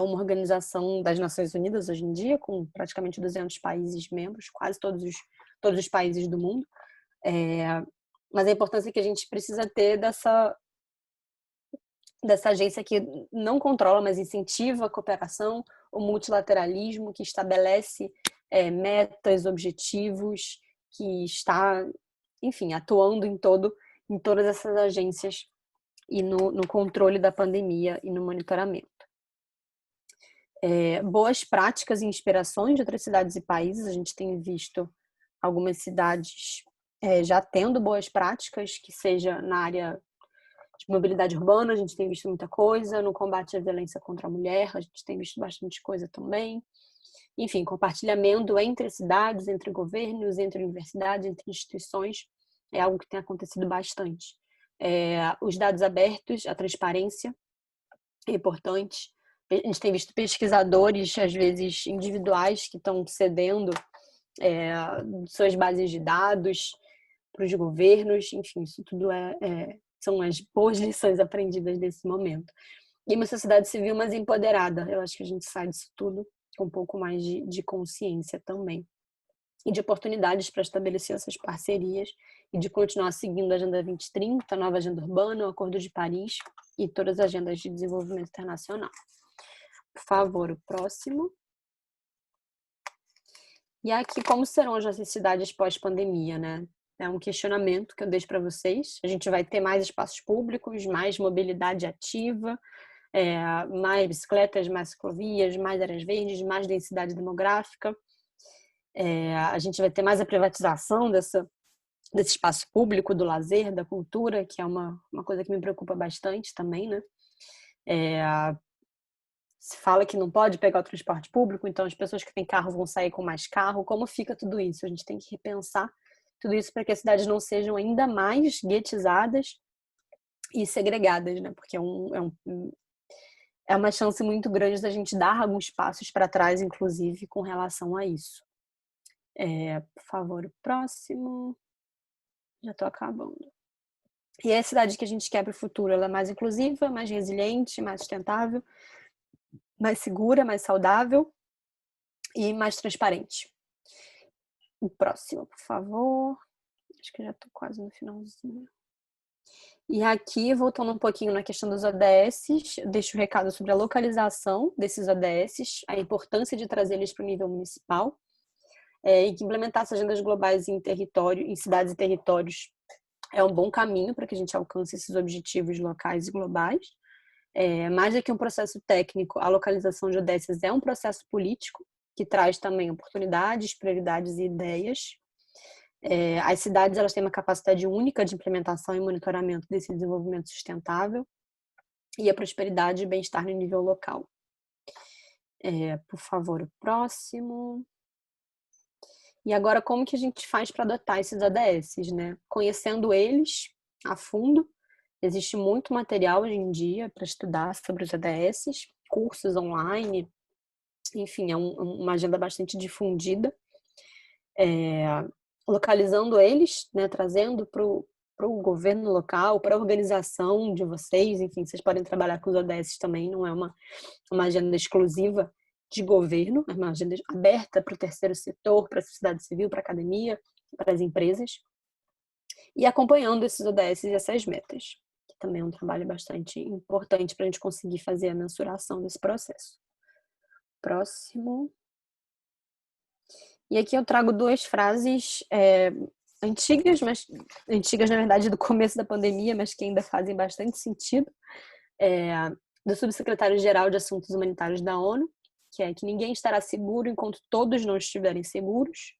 uma organização das Nações Unidas hoje em dia, com praticamente 200 países membros, quase todos os países do mundo. Mas a importância que a gente precisa ter dessa agência que não controla, mas incentiva a cooperação, o multilateralismo, que estabelece metas, objetivos, que está, enfim, atuando em todas essas agências e no controle da pandemia e no monitoramento. Boas práticas e inspirações de outras cidades e países. A gente tem visto algumas cidades já tendo boas práticas, que seja na área de mobilidade urbana, a gente tem visto muita coisa, no combate à violência contra a mulher, a gente tem visto bastante coisa também. Enfim, compartilhamento entre cidades, entre governos, entre universidades, entre instituições, é algo que tem acontecido bastante. Os dados abertos, a transparência é importante. A gente tem visto pesquisadores, às vezes individuais, que estão cedendo suas bases de dados para os governos. Enfim, isso tudo são as boas lições aprendidas nesse momento. E uma sociedade civil mais empoderada. Eu acho que a gente sai disso tudo com um pouco mais de consciência também. E de oportunidades para estabelecer essas parcerias e de continuar seguindo a Agenda 2030, a nova Agenda Urbana, o Acordo de Paris e todas as agendas de desenvolvimento internacional. Por favor, o próximo. E aqui, como serão as nossas cidades pós-pandemia, né? É um questionamento que eu deixo para vocês. A gente vai ter mais espaços públicos, mais mobilidade ativa, mais bicicletas, mais ciclovias, mais áreas verdes, mais densidade demográfica. A gente vai ter mais a privatização desse espaço público, do lazer, da cultura, que é uma coisa que me preocupa bastante também, né? Se fala que não pode pegar o transporte público, então as pessoas que têm carro vão sair com mais carro. Como fica tudo isso? A gente tem que repensar tudo isso para que as cidades não sejam ainda mais guetizadas e segregadas, né? Porque é uma chance muito grande da gente dar alguns passos para trás, inclusive, com relação a isso. Por favor, o próximo. Já estou acabando. E a cidade que a gente quer para o futuro, ela é mais inclusiva, mais resiliente, mais sustentável, mais segura, mais saudável. e mais transparente. O próximo, por favor. Acho que já estou quase no finalzinho. E aqui, voltando um pouquinho na questão dos ODS, deixo o recado sobre a localização desses ODS, a importância de trazer eles para o nível municipal, e que implementar essas agendas globais em território, em cidades e territórios é um bom caminho para que a gente alcance esses objetivos locais e globais. Mais do que um processo técnico, a localização de ODS é um processo político que traz também oportunidades, prioridades e ideias. As cidades elas têm uma capacidade única de implementação e monitoramento desse desenvolvimento sustentável e a prosperidade e bem-estar no nível local. Por favor, o próximo. E agora, como que a gente faz para adotar esses ODS, né? Conhecendo eles a fundo. Existe muito material hoje em dia para estudar sobre os ODS, cursos online, enfim, é uma agenda bastante difundida. Localizando eles, né, trazendo para o governo local, para a organização de vocês, enfim, vocês podem trabalhar com os ODS também, não é uma agenda exclusiva de governo, é uma agenda aberta para o terceiro setor, para a sociedade civil, para a academia, para as empresas, e acompanhando esses ODS e essas metas, que também é um trabalho bastante importante para a gente conseguir fazer a mensuração desse processo. Próximo. E aqui eu trago duas frases antigas, mas antigas na verdade do começo da pandemia, mas que ainda fazem bastante sentido, do subsecretário-geral de Assuntos Humanitários da ONU, que é que ninguém estará seguro enquanto todos não estiverem seguros,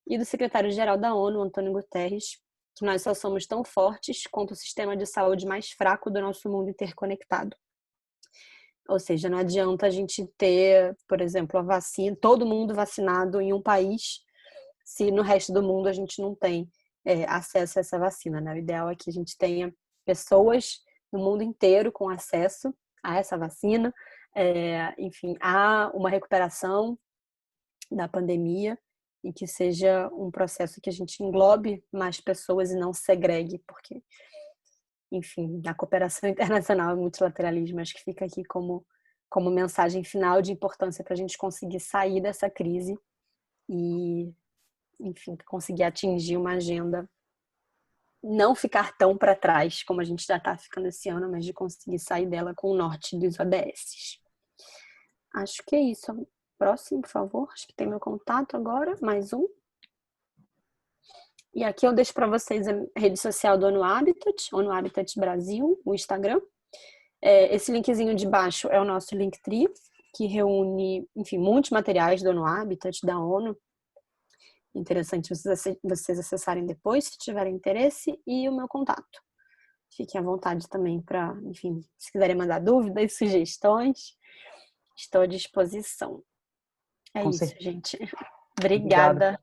e do secretário-geral da ONU, Antônio Guterres, que nós só somos tão fortes quanto o sistema de saúde mais fraco do nosso mundo interconectado. Ou seja, não adianta a gente ter, por exemplo, a vacina, todo mundo vacinado em um país, se no resto do mundo a gente não tem acesso a essa vacina, né? O ideal é que a gente tenha pessoas no mundo inteiro com acesso a essa vacina. Enfim, há uma recuperação da pandemia e que seja um processo que a gente englobe mais pessoas e não segregue, porque, enfim, a cooperação internacional e o multilateralismo acho que fica aqui como mensagem final de importância para a gente conseguir sair dessa crise e, enfim, conseguir atingir uma agenda, não ficar tão para trás como a gente já está ficando esse ano, mas de conseguir sair dela com o norte dos ODS. Acho que é isso. Próximo, por favor. Acho que tem meu contato agora. Mais um. E aqui eu deixo para vocês a rede social do ONU Habitat Brasil, o Instagram. Esse linkzinho de baixo é o nosso Linktree, que reúne, enfim, muitos materiais do ONU Habitat, da ONU. Interessante vocês acessarem depois, se tiverem interesse, e o meu contato. Fiquem à vontade também para, enfim, se quiserem mandar dúvidas, sugestões, estou à disposição. É isso, gente. Obrigada.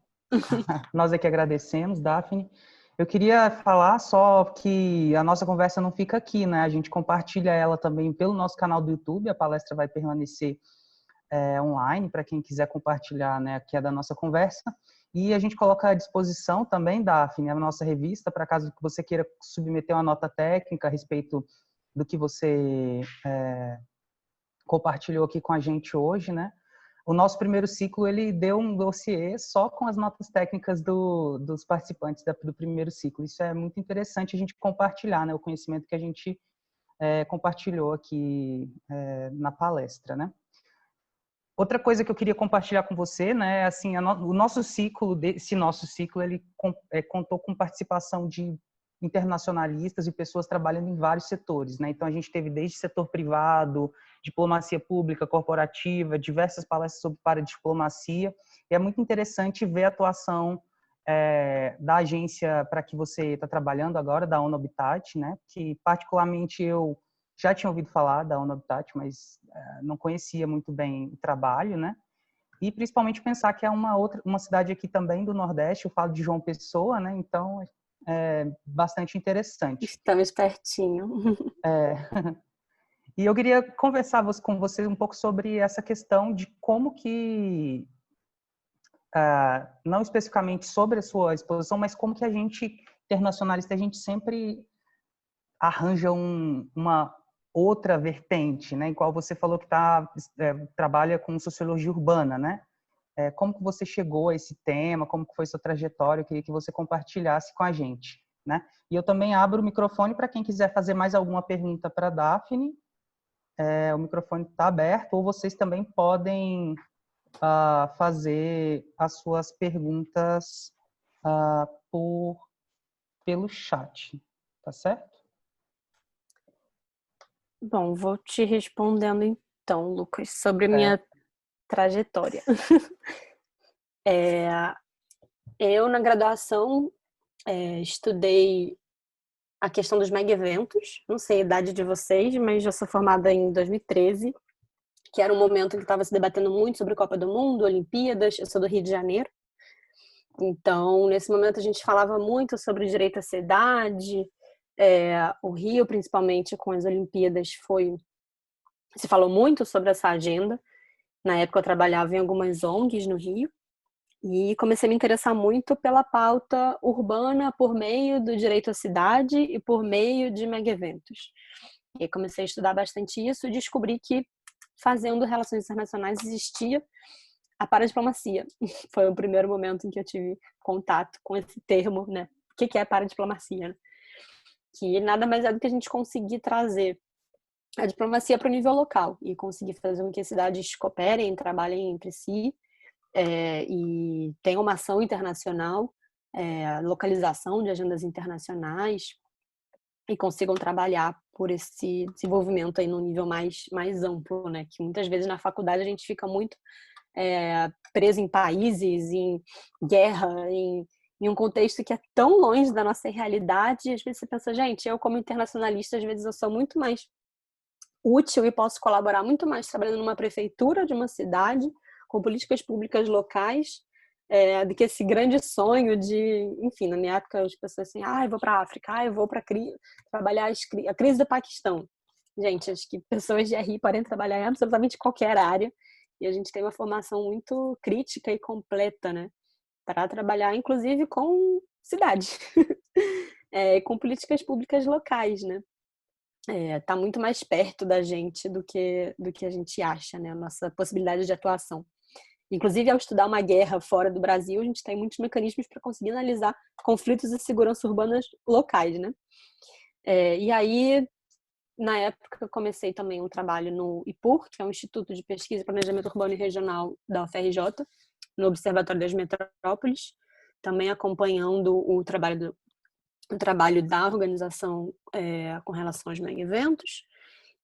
Nós é que agradecemos, Daphne. Eu queria falar só que a nossa conversa não fica aqui, né? A gente compartilha ela também pelo nosso canal do YouTube. A palestra vai permanecer online para quem quiser compartilhar, né, aqui é da nossa conversa. E a gente coloca à disposição também, Daphne, a nossa revista, para caso você queira submeter uma nota técnica a respeito do que você compartilhou aqui com a gente hoje, né? O nosso primeiro ciclo, ele deu um dossiê só com as notas técnicas dos participantes do primeiro ciclo. Isso é muito interessante a gente compartilhar, né, o conhecimento que a gente compartilhou aqui na palestra, né? Outra coisa que eu queria compartilhar com você, né, assim, o nosso ciclo, ele contou com participação de internacionalistas e pessoas trabalhando em vários setores, né? Então a gente teve desde setor privado, diplomacia pública, corporativa, diversas palestras sobre paradiplomacia. E é muito interessante ver a atuação da agência para que você está trabalhando agora, da ONU Habitat, né? Que particularmente eu já tinha ouvido falar da ONU Habitat, mas não conhecia muito bem o trabalho, né? E principalmente pensar que é uma cidade aqui também do Nordeste, eu falo de João Pessoa, né? Então é bastante interessante. Estamos pertinho. E eu queria conversar com vocês um pouco sobre essa questão de como que, não especificamente sobre a sua exposição, mas como que a gente, internacionalista, a gente sempre arranja uma outra vertente, né? Igual você falou que trabalha com sociologia urbana, né? como que você chegou a esse tema, como que foi sua trajetória, eu queria que você compartilhasse com a gente, né? E eu também abro o microfone para quem quiser fazer mais alguma pergunta para a Daphne. O microfone está aberto, ou vocês também podem fazer as suas perguntas pelo chat, tá certo? Bom, vou te respondendo então, Lucas, sobre a minha trajetória. Eu, na graduação, estudei a questão dos mega eventos. Não sei a idade de vocês, mas já sou formada em 2013, que era um momento em que estava se debatendo muito sobre Copa do Mundo, Olimpíadas. Eu sou do Rio de Janeiro. Então, nesse momento, a gente falava muito sobre o direito à cidade. O Rio, principalmente com as Olimpíadas, se falou muito sobre essa agenda. Na época, eu trabalhava em algumas ONGs no Rio. E comecei a me interessar muito pela pauta urbana por meio do direito à cidade e por meio de mega-eventos. E aí comecei a estudar bastante isso e descobri que, fazendo relações internacionais, existia a paradiplomacia. Foi o primeiro momento em que eu tive contato com esse termo, né? O que é paradiplomacia? Né? Que nada mais é do que a gente conseguir trazer a diplomacia para o nível local e conseguir fazer com que as cidades cooperem, trabalhem entre si, e tenham uma ação internacional, localização de agendas internacionais e consigam trabalhar por esse desenvolvimento aí no nível mais amplo, né? Que muitas vezes na faculdade a gente fica muito preso em países, em guerra, em um contexto que é tão longe da nossa realidade. Às vezes você pensa, gente, eu como internacionalista, às vezes eu sou muito mais útil e posso colaborar muito mais trabalhando numa prefeitura de uma cidade, com políticas públicas locais, do que esse grande sonho de, enfim, na minha época as pessoas assim, eu vou para a África, eu vou para trabalhar a crise do Paquistão. Gente, acho que pessoas de RI podem trabalhar em absolutamente qualquer área e a gente tem uma formação muito crítica e completa, né, para trabalhar inclusive com cidade, com políticas públicas locais, né. Tá muito mais perto da gente do que a gente acha, né, a nossa possibilidade de atuação. Inclusive, ao estudar uma guerra fora do Brasil, a gente tem muitos mecanismos para conseguir analisar conflitos de segurança urbanas locais, né? E aí, na época, eu comecei também um trabalho no IPUR, que é o Instituto de Pesquisa e Planejamento Urbano e Regional da UFRJ, no Observatório das Metrópoles, também acompanhando o trabalho da organização com relação aos mega-eventos.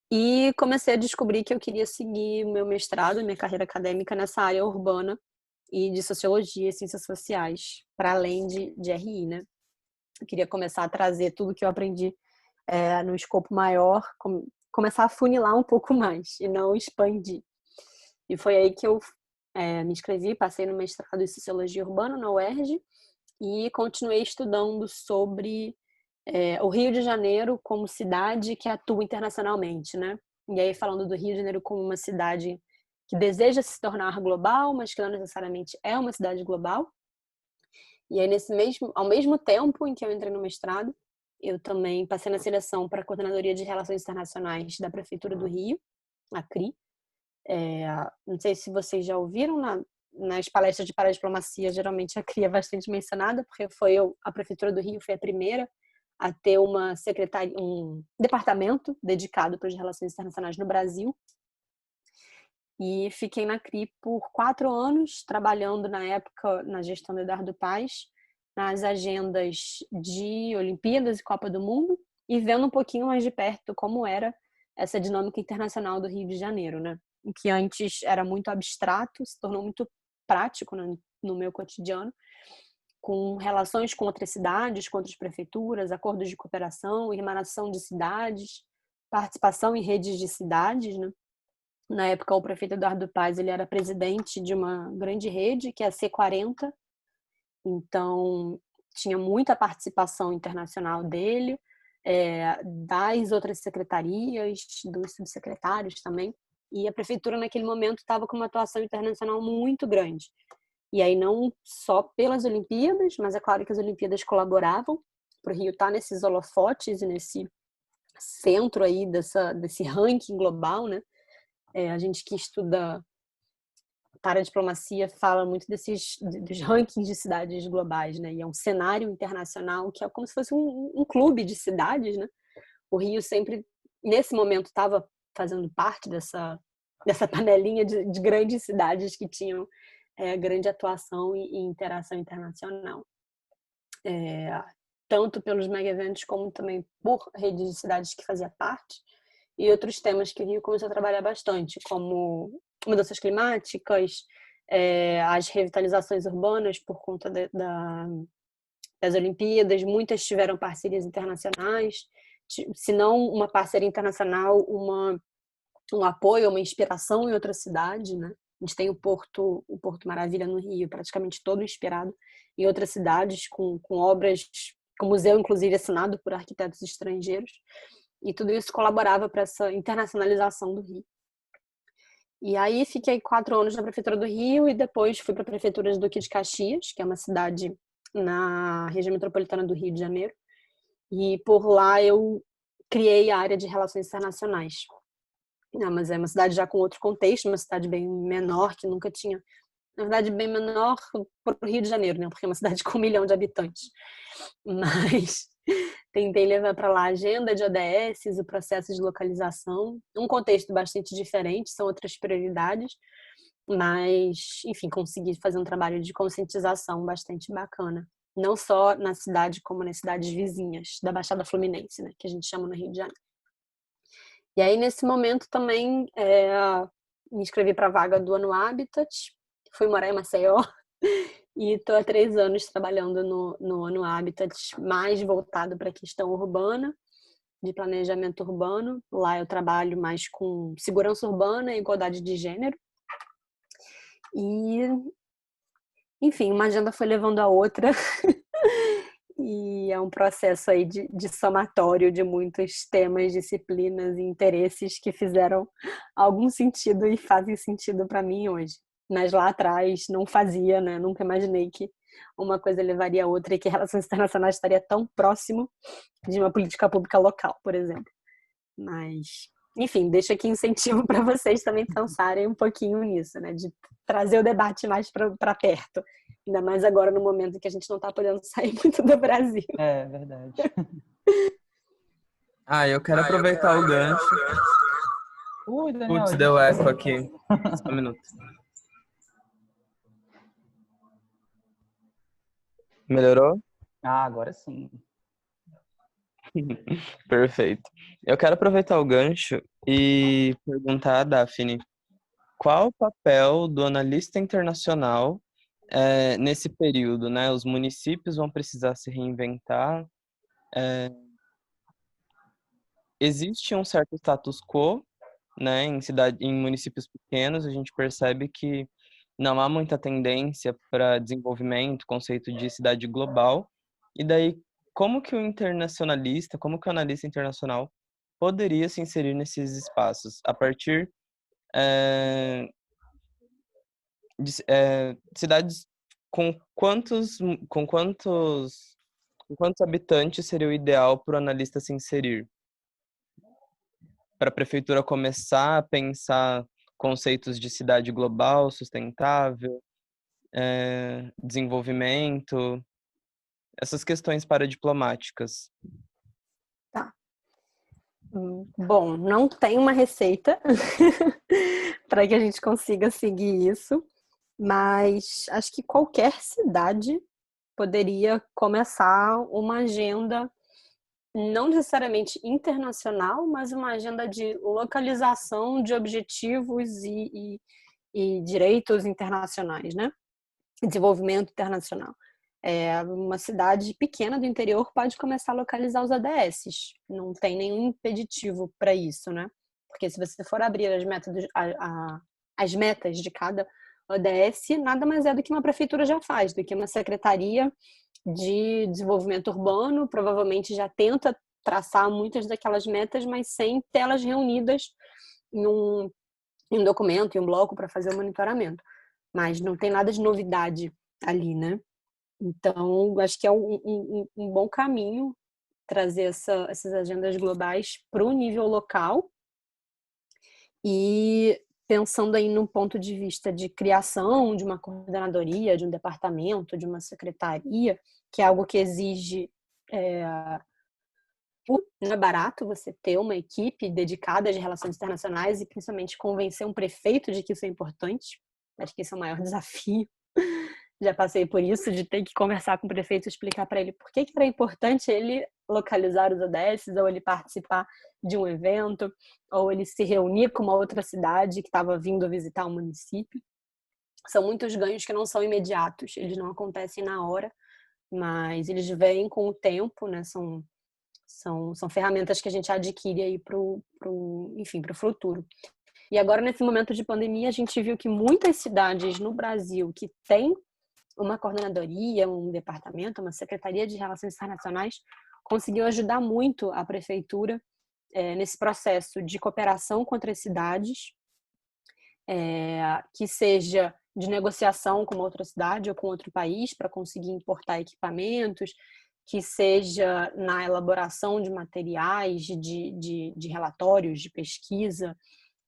E comecei a descobrir que eu queria seguir meu mestrado, minha carreira acadêmica nessa área urbana e de sociologia e ciências sociais, para além de RI, né? Eu queria começar a trazer tudo que eu aprendi no escopo maior, começar a funilar um pouco mais e não expandir. E foi aí que eu me inscrevi, passei no mestrado em sociologia urbana na UERJ e continuei estudando sobre o Rio de Janeiro como cidade que atua internacionalmente, né? E aí falando do Rio de Janeiro como uma cidade que deseja se tornar global, mas que não necessariamente é uma cidade global. E aí ao mesmo tempo em que eu entrei no mestrado, eu também passei na seleção para a Coordenadoria de Relações Internacionais da Prefeitura do Rio, a CRI. Não sei se vocês já ouviram nas palestras de paradiplomacia, geralmente a CRI é bastante mencionada, porque a Prefeitura do Rio foi a primeira a ter um departamento dedicado para as relações internacionais no Brasil. E fiquei na CRI por 4 anos, trabalhando na época na gestão do Eduardo Paes, nas agendas de Olimpíadas e Copa do Mundo, e vendo um pouquinho mais de perto como era essa dinâmica internacional do Rio de Janeiro, né? O que antes era muito abstrato, se tornou muito prático no meu cotidiano, com relações com outras cidades, com outras prefeituras, acordos de cooperação, irmanação de cidades, participação em redes de cidades, né? Na época, o prefeito Eduardo Paes, ele era presidente de uma grande rede, que é a C40, então tinha muita participação internacional dele, das outras secretarias, dos subsecretários também, e a prefeitura naquele momento estava com uma atuação internacional muito grande. E aí não só pelas Olimpíadas, mas é claro que as Olimpíadas colaboravam para o Rio estar nesses holofotes e nesse centro aí desse ranking global, né? A gente que paradiplomacia fala muito dos rankings de cidades globais, né? E é um cenário internacional que é como se fosse um clube de cidades, né? O Rio sempre, nesse momento, estava fazendo parte dessa panelinha de grandes cidades que tinham grande atuação e interação internacional. Tanto pelos mega-eventos como também por redes de cidades que fazia parte. E outros temas que o Rio começou a trabalhar bastante, como mudanças climáticas, as revitalizações urbanas por conta das Olimpíadas. Muitas tiveram parcerias internacionais, se não uma parceria internacional, um apoio, uma inspiração em outra cidade, né? A gente tem o Porto Maravilha no Rio, praticamente todo inspirado em outras cidades, com obras, com museu, inclusive, assinado por arquitetos estrangeiros. E tudo isso colaborava para essa internacionalização do Rio. E aí fiquei 4 anos na Prefeitura do Rio e depois fui para a Prefeitura de Duque de Caxias, que é uma cidade na região metropolitana do Rio de Janeiro. E por lá eu criei a área de relações internacionais. Não, mas é uma cidade já com outro contexto, uma cidade bem menor, que nunca tinha... Na verdade, bem menor para o Rio de Janeiro, né? Porque é uma cidade com 1 milhão de habitantes. Mas tentei levar para lá a agenda de ODSs, o processo de localização. Um contexto bastante diferente, são outras prioridades. Mas, enfim, consegui fazer um trabalho de conscientização bastante bacana. Não só na cidade, como nas cidades vizinhas da Baixada Fluminense, né? Que a gente chama no Rio de Janeiro. E aí, nesse momento, também me inscrevi para a vaga do Ano Habitat, fui morar em Maceió e estou há 3 anos trabalhando no Ano Habitat, mais voltado para a questão urbana, de planejamento urbano. Lá eu trabalho mais com segurança urbana e igualdade de gênero. E, enfim, uma agenda foi levando a outra. E é um processo aí de somatório de muitos temas, disciplinas e interesses que fizeram algum sentido e fazem sentido para mim hoje. Mas lá atrás não fazia, né? Nunca imaginei que uma coisa levaria a outra e que relações internacionais estaria tão próximo de uma política pública local, por exemplo. Mas, enfim, deixa aqui incentivo para vocês também pensarem um pouquinho nisso, né? De trazer o debate mais para perto. Ainda mais agora no momento em que a gente não está podendo sair muito do Brasil. É verdade. Eu quero aproveitar o gancho. Ui, Daniel. Putz, deu eco aqui. Só um minuto. Melhorou? Agora sim. Perfeito. Eu quero aproveitar o gancho e perguntar a Daphne, qual o papel do analista internacional nesse período, né? Os municípios vão precisar se reinventar. Existe um certo status quo, né? Em municípios pequenos, a gente percebe que não há muita tendência para desenvolvimento, conceito de cidade global. E daí, como que como que o analista internacional poderia se inserir nesses espaços a partir de cidades com quantos habitantes seria o ideal para o analista se inserir? Para a prefeitura começar a pensar conceitos de cidade global, sustentável, desenvolvimento, essas questões paradiplomáticas. Tá. Bom, não tem uma receita para que a gente consiga seguir isso, mas acho que qualquer cidade poderia começar uma agenda, não necessariamente internacional, mas uma agenda de localização de objetivos e direitos internacionais, né? Desenvolvimento internacional. Uma cidade pequena do interior pode começar a localizar os ADSs. Não tem nenhum impeditivo para isso, né? Porque se você for abrir as metas de cada ODS, nada mais é do que uma prefeitura já faz, do que uma secretaria de desenvolvimento urbano, provavelmente já tenta traçar muitas daquelas metas, mas sem tê-las reunidas em um documento, em um bloco para fazer o monitoramento. Mas não tem nada de novidade ali, né? Então, acho que é um bom caminho trazer essas agendas globais para o nível local e pensando aí num ponto de vista de criação de uma coordenadoria, de um departamento, de uma secretaria, que é algo que exige não é barato você ter uma equipe dedicada às relações internacionais e principalmente convencer um prefeito de que isso é importante. Acho que esse é o maior desafio. Já passei por isso, de ter que conversar com o prefeito e explicar para ele por que era importante ele localizar os ODSs, ou ele participar de um evento, ou ele se reunir com uma outra cidade que estava vindo visitar o município. São muitos ganhos que não são imediatos, eles não acontecem na hora, mas eles vêm com o tempo, né? São ferramentas que a gente adquire aí pro futuro. E agora, nesse momento de pandemia, a gente viu que muitas cidades no Brasil que têm uma coordenadoria, um departamento, uma secretaria de relações internacionais, conseguiu ajudar muito a prefeitura nesse processo de cooperação com outras cidades, que seja de negociação com uma outra cidade ou com outro país para conseguir importar equipamentos, que seja na elaboração de materiais, de relatórios, de pesquisa,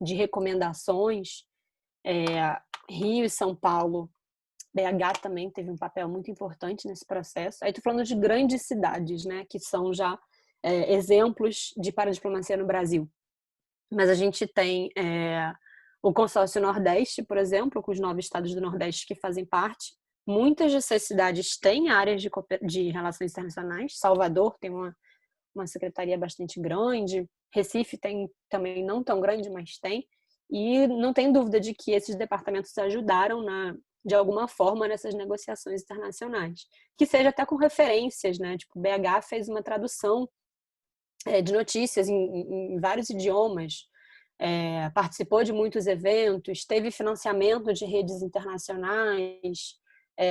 de recomendações. Rio e São Paulo, BH também teve um papel muito importante nesse processo. Aí estou falando de grandes cidades, né, que são já exemplos de paradiplomacia no Brasil. Mas a gente tem o Consórcio Nordeste, por exemplo, com os 9 estados do Nordeste que fazem parte. Muitas dessas cidades têm áreas de relações internacionais. Salvador tem uma secretaria bastante grande. Recife tem também, não tão grande, mas tem. E não tem dúvida de que esses departamentos ajudaram de alguma forma nessas negociações internacionais. Que seja até com referências, né? Tipo, BH fez uma tradução de notícias em vários idiomas, participou de muitos eventos, teve financiamento de redes internacionais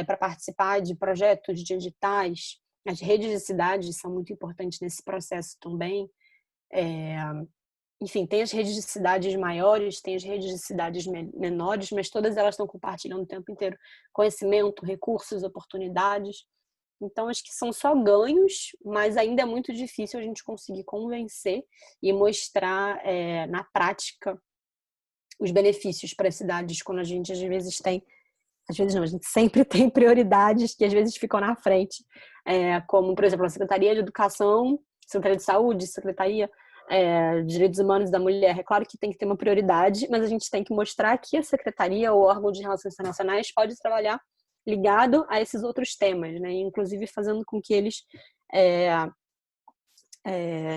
para participar de projetos de editais. As redes de cidades são muito importantes nesse processo também. Enfim, tem as redes de cidades maiores, tem as redes de cidades menores, mas todas elas estão compartilhando o tempo inteiro conhecimento, recursos, oportunidades. Então, acho que são só ganhos, mas ainda é muito difícil a gente conseguir convencer e mostrar na prática os benefícios para as cidades, quando a gente às vezes não, a gente sempre tem prioridades que às vezes ficam na frente, como, por exemplo, a Secretaria de Educação, Secretaria de Saúde, Secretaria de Direitos Humanos da Mulher. É claro que tem que ter uma prioridade, mas a gente tem que mostrar que a Secretaria ou órgão de Relações Internacionais pode trabalhar ligado a esses outros temas, né? Inclusive fazendo com que eles,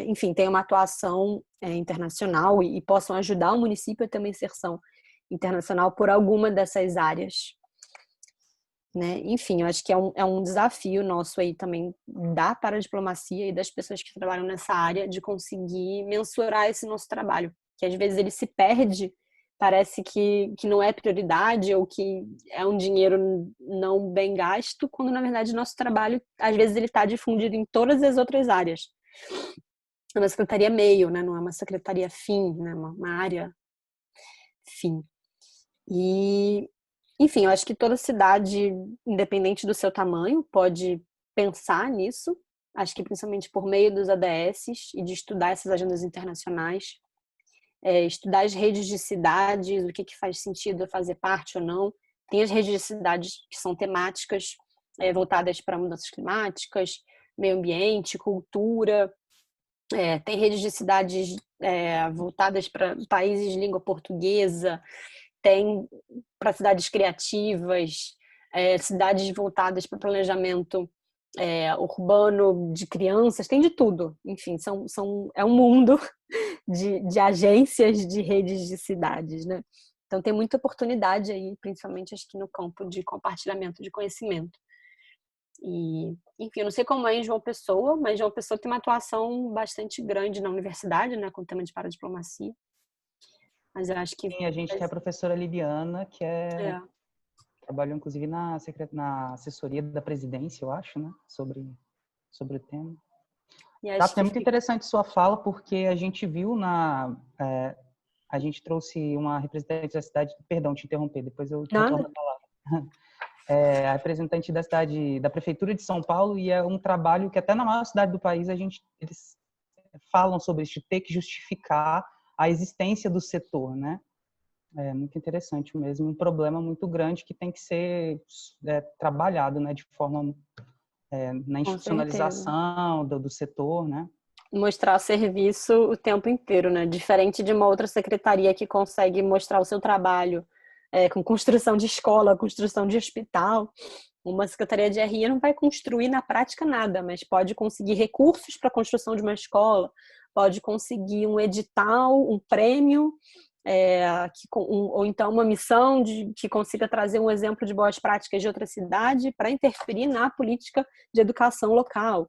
enfim, tenham uma atuação internacional e possam ajudar o município a ter uma inserção internacional por alguma dessas áreas. Né? Enfim, eu acho que é um desafio nosso aí também da paradiplomacia e das pessoas que trabalham nessa área de conseguir mensurar esse nosso trabalho, que às vezes ele se perde, parece que não é prioridade ou que é um dinheiro não bem gasto, quando na verdade nosso trabalho, às vezes ele está difundido em todas as outras áreas. É uma secretaria meio, né? Não é uma secretaria fim, né? Uma área fim. E enfim, eu acho que toda cidade, independente do seu tamanho, pode pensar nisso. Acho que principalmente por meio dos ADSs e de estudar essas agendas internacionais, estudar as redes de cidades, o que faz sentido fazer parte ou não. Tem as redes de cidades que são temáticas, voltadas para mudanças climáticas, meio ambiente, cultura. Tem redes de cidades voltadas para países de língua portuguesa, tem para cidades criativas, cidades voltadas para planejamento urbano de crianças, tem de tudo. Enfim, é um mundo de agências de redes de cidades, né? Então tem muita oportunidade aí, principalmente acho que no campo de compartilhamento de conhecimento. E, enfim, eu não sei como é em João Pessoa, mas João Pessoa tem uma atuação bastante grande na universidade, né, com o tema de paradiplomacia. Mas eu acho que... Sim, a gente tem a professora Libiana, que trabalhou inclusive na assessoria da presidência, eu acho, né? Sobre o tema. É muito interessante sua fala, porque a gente viu a gente trouxe uma representante da cidade... Perdão, te interromper, depois eu te retorno a palavra. A representante da cidade, da prefeitura de São Paulo, e é um trabalho que até na maior cidade do país eles falam sobre isso, de ter que justificar a existência do setor, né? É muito interessante mesmo, um problema muito grande que tem que ser trabalhado, né, de forma na Com certeza. institucionalização do setor, né? Mostrar serviço o tempo inteiro, né? Diferente de uma outra secretaria que consegue mostrar o seu trabalho com construção de escola, construção de hospital. Uma secretaria de RI não vai construir na prática nada, mas pode conseguir recursos para a construção de uma escola, pode conseguir um edital, um prêmio, ou então uma missão que consiga trazer um exemplo de boas práticas de outra cidade para interferir na política de educação local.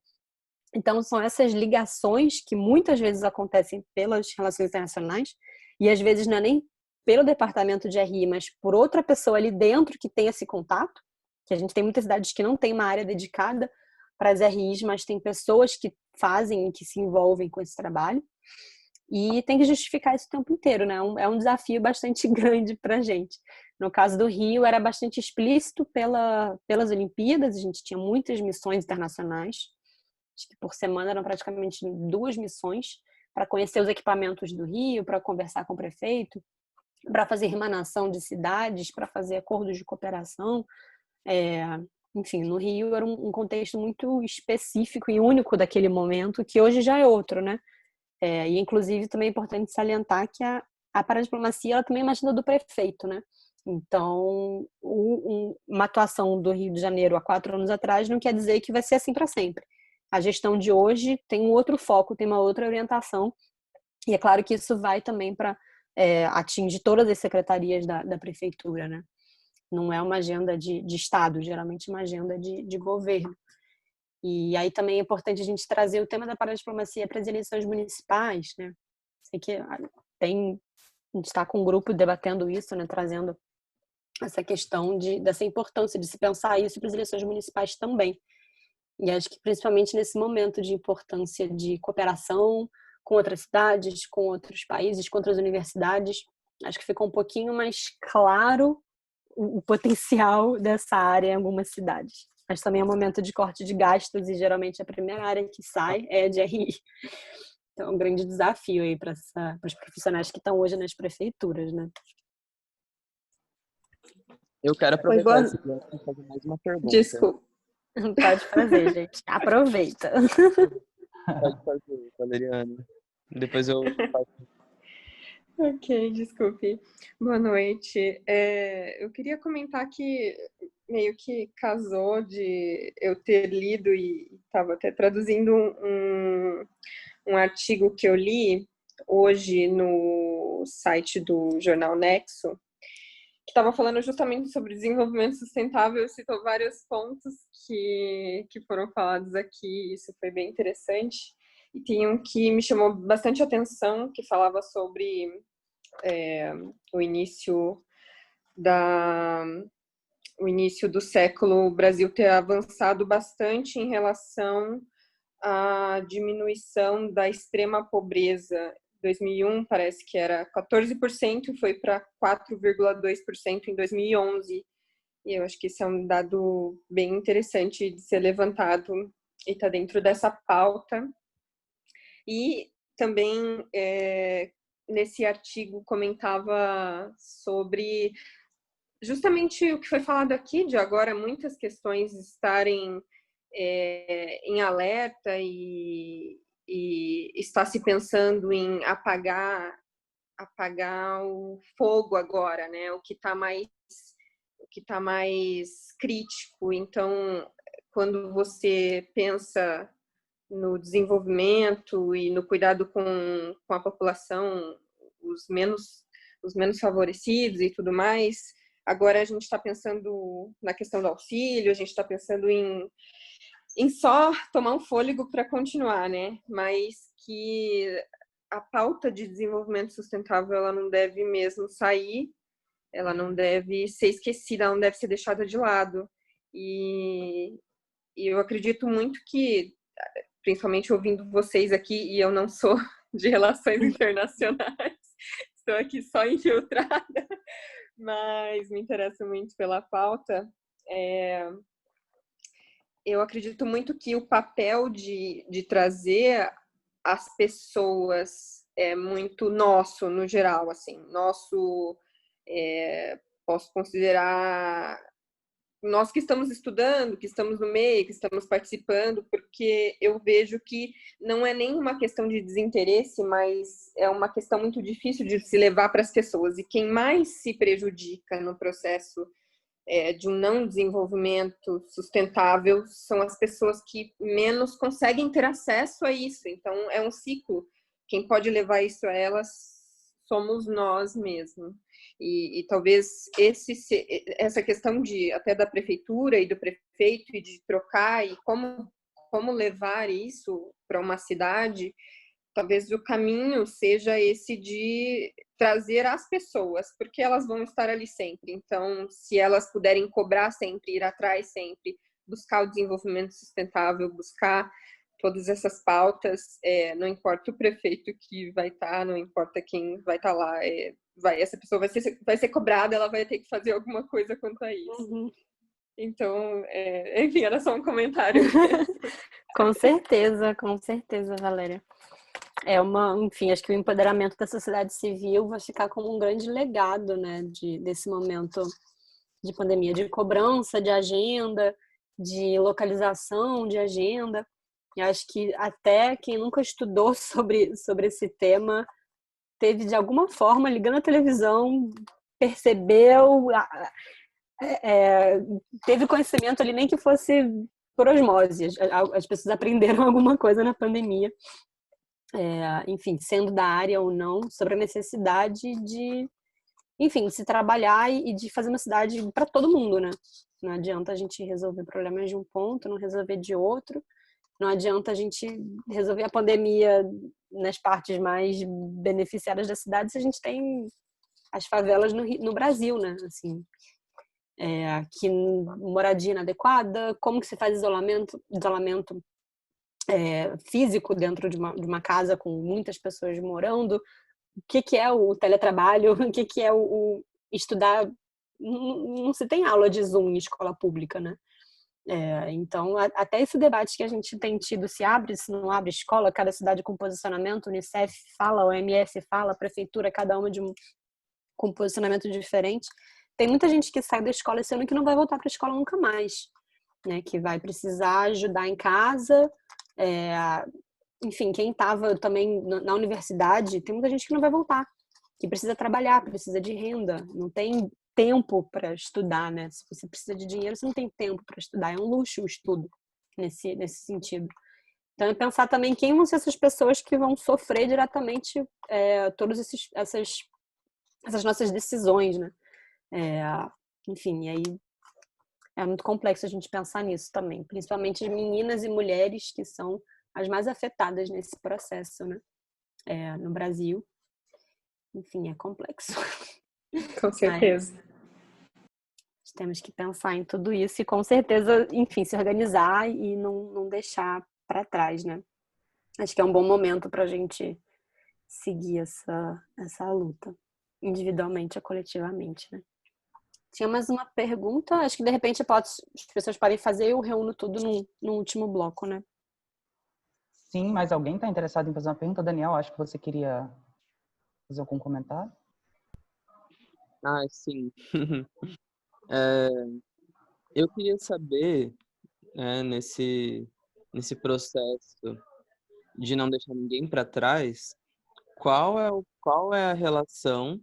Então, são essas ligações que muitas vezes acontecem pelas relações internacionais, e às vezes não é nem pelo departamento de RI, mas por outra pessoa ali dentro que tem esse contato, que a gente tem muitas cidades que não tem uma área dedicada para as RIs, mas tem pessoas que fazem e que se envolvem com esse trabalho, e tem que justificar isso o tempo inteiro, né? É um desafio bastante grande para a gente. No caso do Rio, era bastante explícito pelas Olimpíadas, a gente tinha muitas missões internacionais, acho que por semana eram praticamente 2 missões para conhecer os equipamentos do Rio, para conversar com o prefeito, para fazer emanação de cidades, para fazer acordos de cooperação. Enfim, no Rio era um contexto muito específico e único daquele momento, que hoje já é outro, né? E inclusive também é importante salientar que a paradiplomacia ela também é uma agenda do prefeito, né? Então, uma atuação do Rio de Janeiro há 4 anos atrás não quer dizer que vai ser assim para sempre. A gestão de hoje tem um outro foco, tem uma outra orientação, e é claro que isso vai também para atingir todas as secretarias da prefeitura, né? Não é uma agenda de Estado, geralmente é uma agenda de governo. E aí também é importante a gente trazer o tema da paradiplomacia para as eleições municipais, né? Sei que a gente está com um grupo debatendo isso, né? Trazendo essa questão dessa importância de se pensar isso para as eleições municipais também. E acho que principalmente nesse momento de importância de cooperação com outras cidades, com outros países, com outras universidades, acho que ficou um pouquinho mais claro o potencial dessa área em algumas cidades. Mas também é um momento de corte de gastos e geralmente a primeira área que sai é de RI. Então é um grande desafio aí para os profissionais que estão hoje nas prefeituras, né? Eu quero Oi, aproveitar esse gancho e fazer mais uma pergunta. Desculpa. Pode fazer, gente. Aproveita. Pode fazer, Valeriana. Depois eu faço. Ok, desculpe. Boa noite. Eu queria comentar que meio que casou de eu ter lido e estava até traduzindo um artigo que eu li hoje no site do Jornal Nexo, que estava falando justamente sobre desenvolvimento sustentável, citou vários pontos que foram falados aqui, isso foi bem interessante. E tem um que me chamou bastante atenção, que falava sobre o início do século, o Brasil ter avançado bastante em relação à diminuição da extrema pobreza. 2001 parece que era 14%, foi para 4,2% em 2011. E eu acho que esse é um dado bem interessante de ser levantado e está dentro dessa pauta. E também nesse artigo comentava sobre justamente o que foi falado aqui, de agora muitas questões estarem em alerta e está se pensando em apagar o fogo agora, né? O que está mais crítico. Então, quando você pensa no desenvolvimento e no cuidado com a população, os menos favorecidos e tudo mais, agora a gente está pensando na questão do auxílio, a gente está pensando em só tomar um fôlego para continuar, né? Mas que a pauta de desenvolvimento sustentável ela não deve mesmo sair, ela não deve ser esquecida, ela não deve ser deixada de lado. E eu acredito muito que, principalmente ouvindo vocês aqui, e eu não sou de relações internacionais, estou aqui só infiltrada, mas me interesso muito pela pauta. Eu acredito muito que o papel de trazer as pessoas é muito nosso, no geral, assim, nosso Posso considerar nós que estamos estudando, que estamos no meio, que estamos participando, porque eu vejo que não é nem uma questão de desinteresse, mas é uma questão muito difícil de se levar para as pessoas. E quem mais se prejudica no processo de um não desenvolvimento sustentável são as pessoas que menos conseguem ter acesso a isso. Então, é um ciclo. Quem pode levar isso a elas somos nós mesmos. E talvez essa questão até da prefeitura e do prefeito e de trocar e como levar isso para uma cidade, talvez o caminho seja esse de trazer as pessoas, porque elas vão estar ali sempre. Então, se elas puderem cobrar sempre, ir atrás sempre, buscar o desenvolvimento sustentável, buscar todas essas pautas, não importa o prefeito que vai estar, não importa quem vai estar lá, essa pessoa vai ser cobrada, ela vai ter que fazer alguma coisa quanto a isso. Uhum. Então, enfim, era só um comentário. Com certeza, Valéria. Enfim, acho que o empoderamento da sociedade civil vai ficar como um grande legado, né, desse momento de pandemia, de cobrança de agenda, de localização de agenda. Eu acho que até quem nunca estudou sobre esse tema teve, de alguma forma, ligando a televisão, percebeu, teve conhecimento ali, nem que fosse por osmose. As pessoas aprenderam alguma coisa na pandemia, enfim, sendo da área ou não, sobre a necessidade de, enfim, se trabalhar e de fazer uma cidade para todo mundo, né? Não adianta a gente resolver problemas de um ponto, não resolver de outro. Não adianta a gente resolver a pandemia nas partes mais beneficiadas da cidade se a gente tem as favelas no Brasil, né? Assim, aqui, moradia inadequada, como que se faz isolamento físico dentro de uma casa com muitas pessoas morando, o que é o teletrabalho, o que é o estudar. Não se tem aula de Zoom em escola pública, né? Então, até esse debate que a gente tem tido, se abre, se não abre escola, cada cidade com posicionamento, Unicef fala, OMS fala, prefeitura, cada uma com posicionamento diferente. Tem muita gente que sai da escola esse ano que não vai voltar para a escola nunca mais, né? Que vai precisar ajudar em casa. Enfim, quem estava também na universidade, tem muita gente que não vai voltar, que precisa trabalhar, precisa de renda, não tem tempo para estudar, né? Se você precisa de dinheiro, você não tem tempo para estudar. É um luxo o estudo nesse sentido. Então, é pensar também quem vão ser essas pessoas que vão sofrer diretamente todas essas nossas decisões, né? Enfim, aí é muito complexo a gente pensar nisso também, principalmente meninas e mulheres que são as mais afetadas nesse processo, né? No Brasil. Enfim, é complexo. Com certeza. Mas temos que pensar em tudo isso e, com certeza, enfim, se organizar e não deixar para trás, né? Acho que é um bom momento para a gente seguir essa luta, individualmente ou coletivamente, né? Tinha mais uma pergunta, acho que de repente as pessoas podem fazer e eu reúno tudo no último bloco, né? Sim, mas alguém está interessado em fazer uma pergunta? Daniel, acho que você queria fazer algum comentário? Sim. Eu queria saber, nesse processo de não deixar ninguém para trás, qual é a relação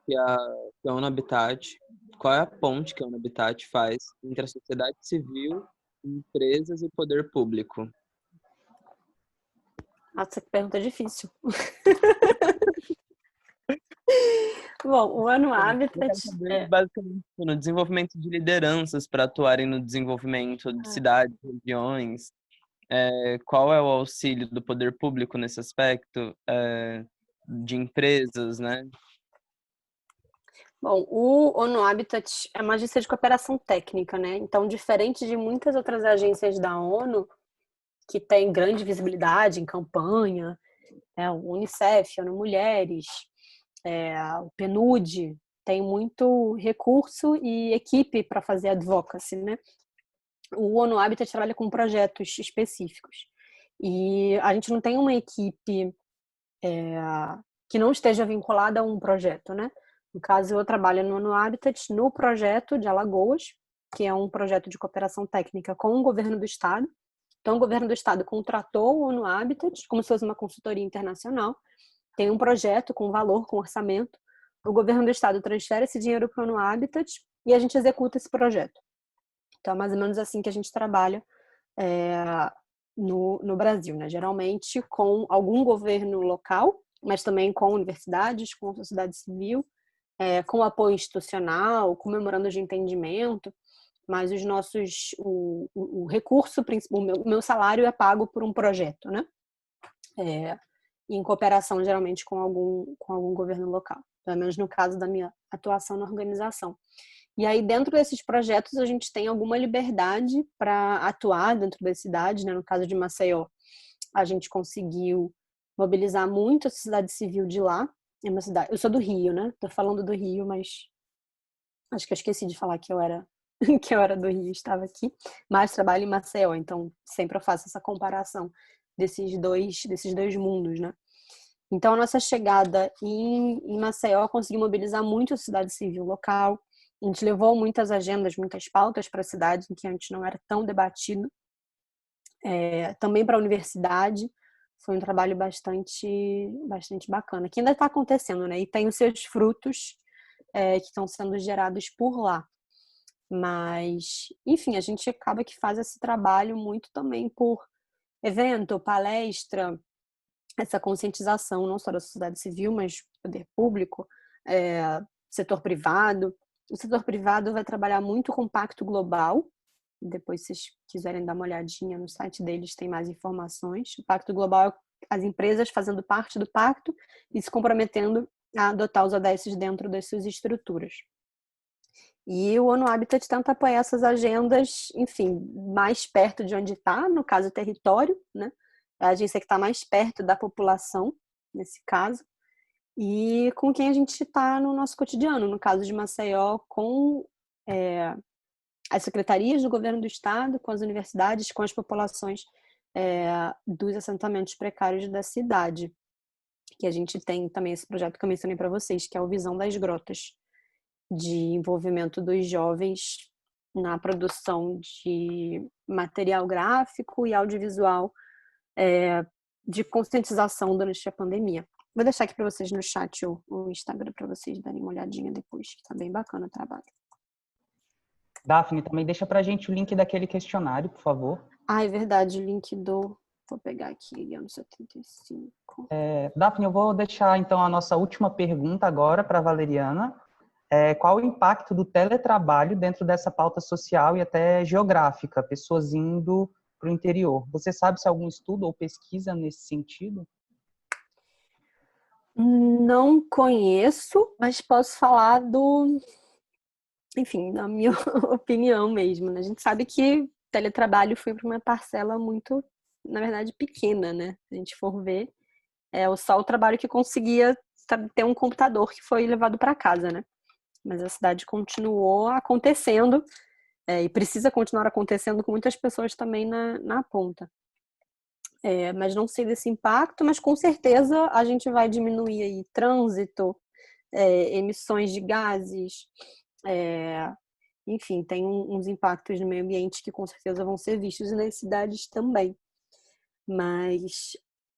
que a ONU Habitat, qual é a ponte que a ONU Habitat faz entre a sociedade civil, empresas e poder público? Nossa, que pergunta difícil. Bom, o ONU Habitat basicamente no desenvolvimento de lideranças para atuarem no desenvolvimento de cidades, regiões. Qual é o auxílio do poder público nesse aspecto, de empresas, né? Bom, o ONU Habitat é uma agência de cooperação técnica, né? Então, diferente de muitas outras agências da ONU, que tem grande visibilidade em campanha, o Unicef, a ONU Mulheres, o PNUD, tem muito recurso e equipe para fazer advocacy, né? O ONU Habitat trabalha com projetos específicos. E a gente não tem uma equipe que não esteja vinculada a um projeto, né? No caso, eu trabalho no ONU Habitat no projeto de Alagoas, que é um projeto de cooperação técnica com o governo do estado. Então, o governo do estado contratou o ONU Habitat como se fosse uma consultoria internacional. Tem um projeto com valor, com orçamento. O governo do estado transfere esse dinheiro para o ONU Habitat e a gente executa esse projeto. Então, é mais ou menos assim que a gente trabalha no Brasil, né? Geralmente com algum governo local, mas também com universidades, com a sociedade civil, com apoio institucional, com memorando de entendimento, mas o recurso principal, o meu salário é pago por um projeto, né? Em cooperação geralmente com algum governo local, pelo menos no caso da minha atuação na organização. E aí, dentro desses projetos, a gente tem alguma liberdade para atuar dentro das cidades, né? No caso de Maceió, a gente conseguiu mobilizar muito a sociedade civil de lá. É uma cidade... Eu sou do Rio, né? Tô falando do Rio, mas acho que eu esqueci de falar que eu era que eu era do Rio, estava aqui, mas trabalho em Maceió, então sempre eu faço essa comparação desses dois mundos, né? Então, a nossa chegada em Maceió conseguiu mobilizar muito a sociedade civil local. A gente levou muitas agendas, muitas pautas para a cidade, em que antes não era tão debatido. Também para a universidade. Foi um trabalho bastante bacana, que ainda está acontecendo, né? E tem os seus frutos que estão sendo gerados por lá. Mas, enfim, a gente acaba que faz esse trabalho muito também por evento, palestra, essa conscientização não só da sociedade civil, mas do poder público, setor privado. O setor privado vai trabalhar muito com o Pacto Global. Depois, se vocês quiserem dar uma olhadinha no site deles, tem mais informações. O Pacto Global é as empresas fazendo parte do pacto e se comprometendo a adotar os ODS dentro das suas estruturas. E o ONU Habitat tenta apoiar essas agendas, enfim, mais perto de onde está, no caso, o território, né? A agência que está mais perto da população, nesse caso, e com quem a gente está no nosso cotidiano, no caso de Maceió, com as secretarias do governo do estado, com as universidades, com as populações dos assentamentos precários da cidade. Que a gente tem também esse projeto que eu mencionei para vocês, que é o Visão das Grotas, de envolvimento dos jovens na produção de material gráfico e audiovisual de conscientização durante a pandemia. Vou deixar aqui para vocês no chat o Instagram para vocês darem uma olhadinha depois, que tá bem bacana o trabalho. Daphne, também deixa pra gente o link daquele questionário, por favor. Ah, é verdade, o link do... Vou pegar aqui, ano 75. Daphne, eu vou deixar então a nossa última pergunta agora para a Valeriana. Qual o impacto do teletrabalho dentro dessa pauta social e até geográfica, pessoas indo para o interior? Você sabe se há algum estudo ou pesquisa nesse sentido? Não conheço, mas posso falar enfim, da minha opinião mesmo, né? A gente sabe que teletrabalho foi para uma parcela muito, na verdade, pequena, né? Se a gente for ver, só o trabalho que conseguia ter um computador que foi levado para casa, né? Mas a cidade continuou acontecendo e precisa continuar acontecendo com muitas pessoas também na ponta. Mas não sei desse impacto, mas com certeza a gente vai diminuir aí trânsito, emissões de gases, enfim, tem uns impactos no meio ambiente que com certeza vão ser vistos nas cidades também. Mas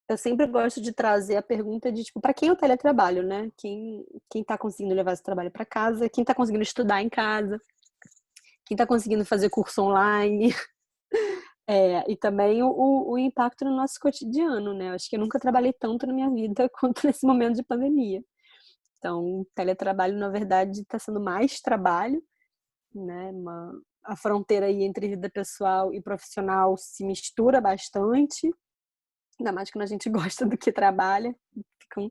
eu sempre gosto de trazer a pergunta de, tipo, para quem é o teletrabalho, né? Quem tá conseguindo levar esse trabalho para casa, quem tá conseguindo estudar em casa, quem tá conseguindo fazer curso online. E também o impacto no nosso cotidiano, né? Eu acho que eu nunca trabalhei tanto na minha vida quanto nesse momento de pandemia. Então, o teletrabalho, na verdade, está sendo mais trabalho, né? A fronteira aí entre vida pessoal e profissional se mistura bastante, ainda mais quando a gente gosta do que trabalha. Ficam,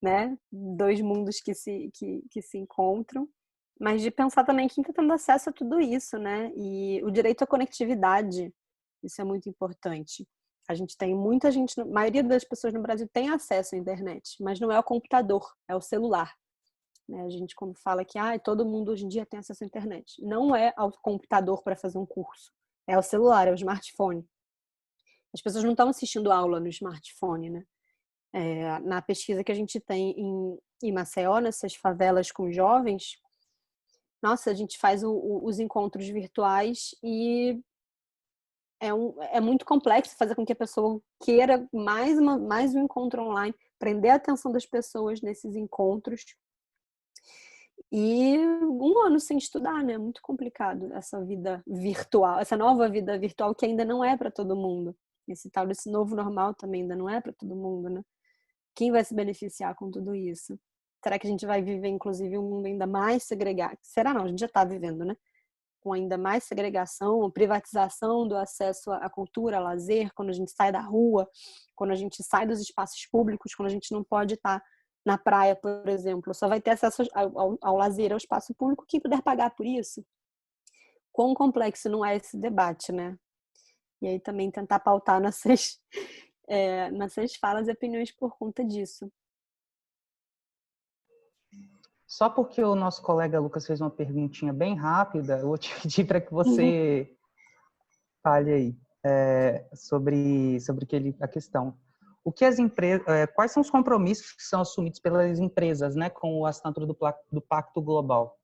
né, dois mundos que se encontram. Mas de pensar também quem está tendo acesso a tudo isso, né? E o direito à conectividade, isso é muito importante. A gente tem muita gente, a maioria das pessoas no Brasil tem acesso à internet, mas não é o computador, é o celular. Né? A gente quando fala que todo mundo hoje em dia tem acesso à internet, não é ao computador para fazer um curso, é o celular, é o smartphone. As pessoas não estão assistindo aula no smartphone, né? Na pesquisa que a gente tem em Maceió, nessas favelas com jovens, nossa, a gente faz os encontros virtuais e é muito complexo fazer com que a pessoa queira mais um encontro online, prender a atenção das pessoas nesses encontros. E um ano sem estudar, né? Muito complicado essa vida virtual, essa nova vida virtual que ainda não é para todo mundo. Esse novo normal também ainda não é para todo mundo, né? Quem vai se beneficiar com tudo isso? Será que a gente vai viver, inclusive, um mundo ainda mais segregado? Será não? A gente já está vivendo, né? Com ainda mais segregação, privatização do acesso à cultura, a lazer, quando a gente sai da rua, quando a gente sai dos espaços públicos, quando a gente não pode estar na praia, por exemplo, só vai ter acesso ao lazer, ao espaço público, quem puder pagar por isso. Quão complexo não é esse debate, né? E aí também tentar pautar nossas falas e opiniões por conta disso. Só porque o nosso colega Lucas fez uma perguntinha bem rápida, eu vou te pedir para que você fale aí sobre a questão. O que as empresas, quais são os compromissos que são assumidos pelas empresas, né, com a assinatura do Pacto Global?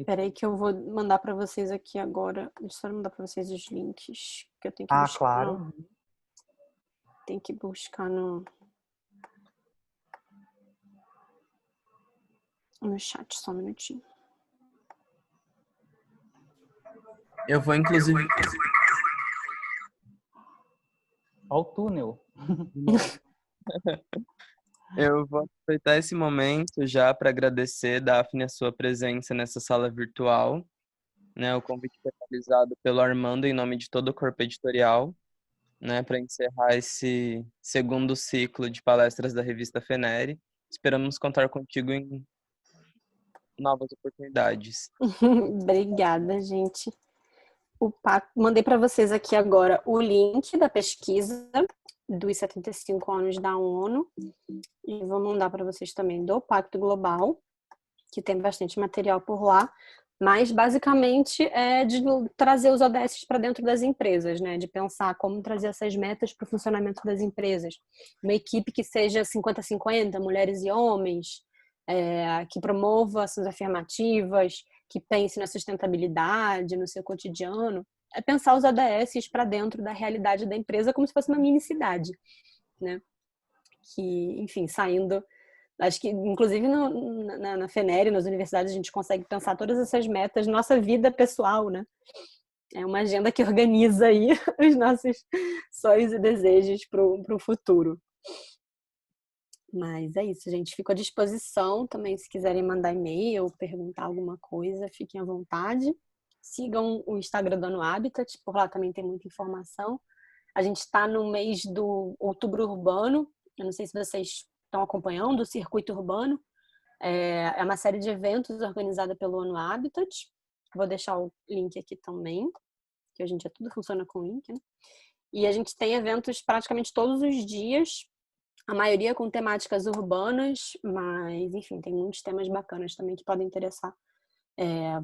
Peraí que eu vou mandar para vocês aqui agora. Deixa eu mandar para vocês os links que eu tenho que buscar. Claro. Tem que buscar no chat, só um minutinho. Eu vou, inclusive... Ao túnel. Eu vou aproveitar esse momento já para agradecer, Daphne, a sua presença nessa sala virtual. Né, o convite foi realizado pelo Armando em nome de todo o corpo editorial, né, para encerrar esse segundo ciclo de palestras da revista Feneri. Esperamos contar contigo em novas oportunidades. Obrigada, gente. Mandei para vocês aqui agora o link da pesquisa dos 75 anos da ONU e vou mandar para vocês também do Pacto Global, que tem bastante material por lá, mas basicamente é de trazer os ODS para dentro das empresas, né? De pensar como trazer essas metas para o funcionamento das empresas. Uma equipe que seja 50-50, mulheres e homens, que promova ações afirmativas, que pense na sustentabilidade, no seu cotidiano. É pensar os ODS para dentro da realidade da empresa como se fosse uma mini cidade, né? Que, enfim, saindo... Acho que, inclusive, na Feneri, nas universidades, a gente consegue pensar todas essas metas, nossa vida pessoal, né? É uma agenda que organiza aí os nossos sonhos e desejos para o futuro. Mas é isso, gente. Fico à disposição também, se quiserem mandar e-mail, perguntar alguma coisa, fiquem à vontade. Sigam o Instagram do Ano Habitat, por lá também tem muita informação. A gente está no mês do Outubro Urbano. Eu não sei se vocês estão acompanhando o Circuito Urbano. É uma série de eventos organizada pelo ONU Habitat. Vou deixar o link aqui também, que hoje em dia tudo funciona com link, né? E a gente tem eventos praticamente todos os dias, a maioria com temáticas urbanas, mas, enfim, tem muitos temas bacanas também que podem interessar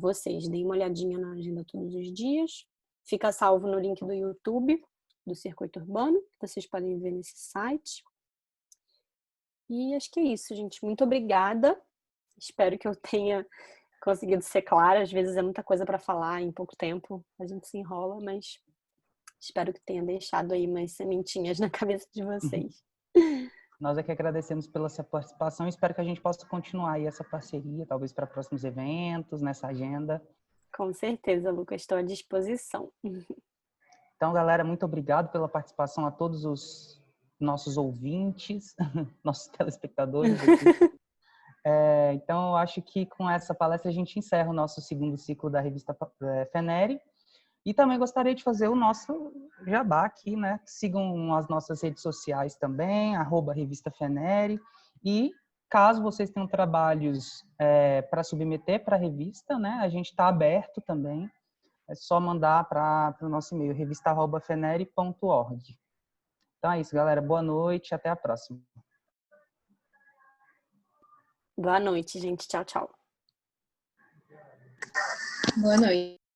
vocês. Deem uma olhadinha na agenda todos os dias. Fica salvo no link do YouTube do Circuito Urbano, que vocês podem ver nesse site. E acho que é isso, gente. Muito obrigada. Espero que eu tenha conseguido ser clara. Às vezes é muita coisa para falar em pouco tempo. A gente se enrola, mas espero que tenha deixado aí umas sementinhas na cabeça de vocês. Nós é que agradecemos pela sua participação e espero que a gente possa continuar aí essa parceria, talvez para próximos eventos, nessa agenda. Com certeza, Lucas. Estou à disposição. Então, galera, muito obrigado pela participação a todos os nossos ouvintes, nossos telespectadores aqui. Então, eu acho que com essa palestra a gente encerra o nosso segundo ciclo da revista Feneri. E também gostaria de fazer o nosso jabá aqui, né? Sigam as nossas redes sociais também, @revista Feneri. E caso vocês tenham trabalhos para submeter para a revista, né? A gente está aberto também. É só mandar para o nosso e-mail, revista@feneri.org. Então é isso, galera. Boa noite, até a próxima. Boa noite, gente. Tchau, tchau. Boa noite.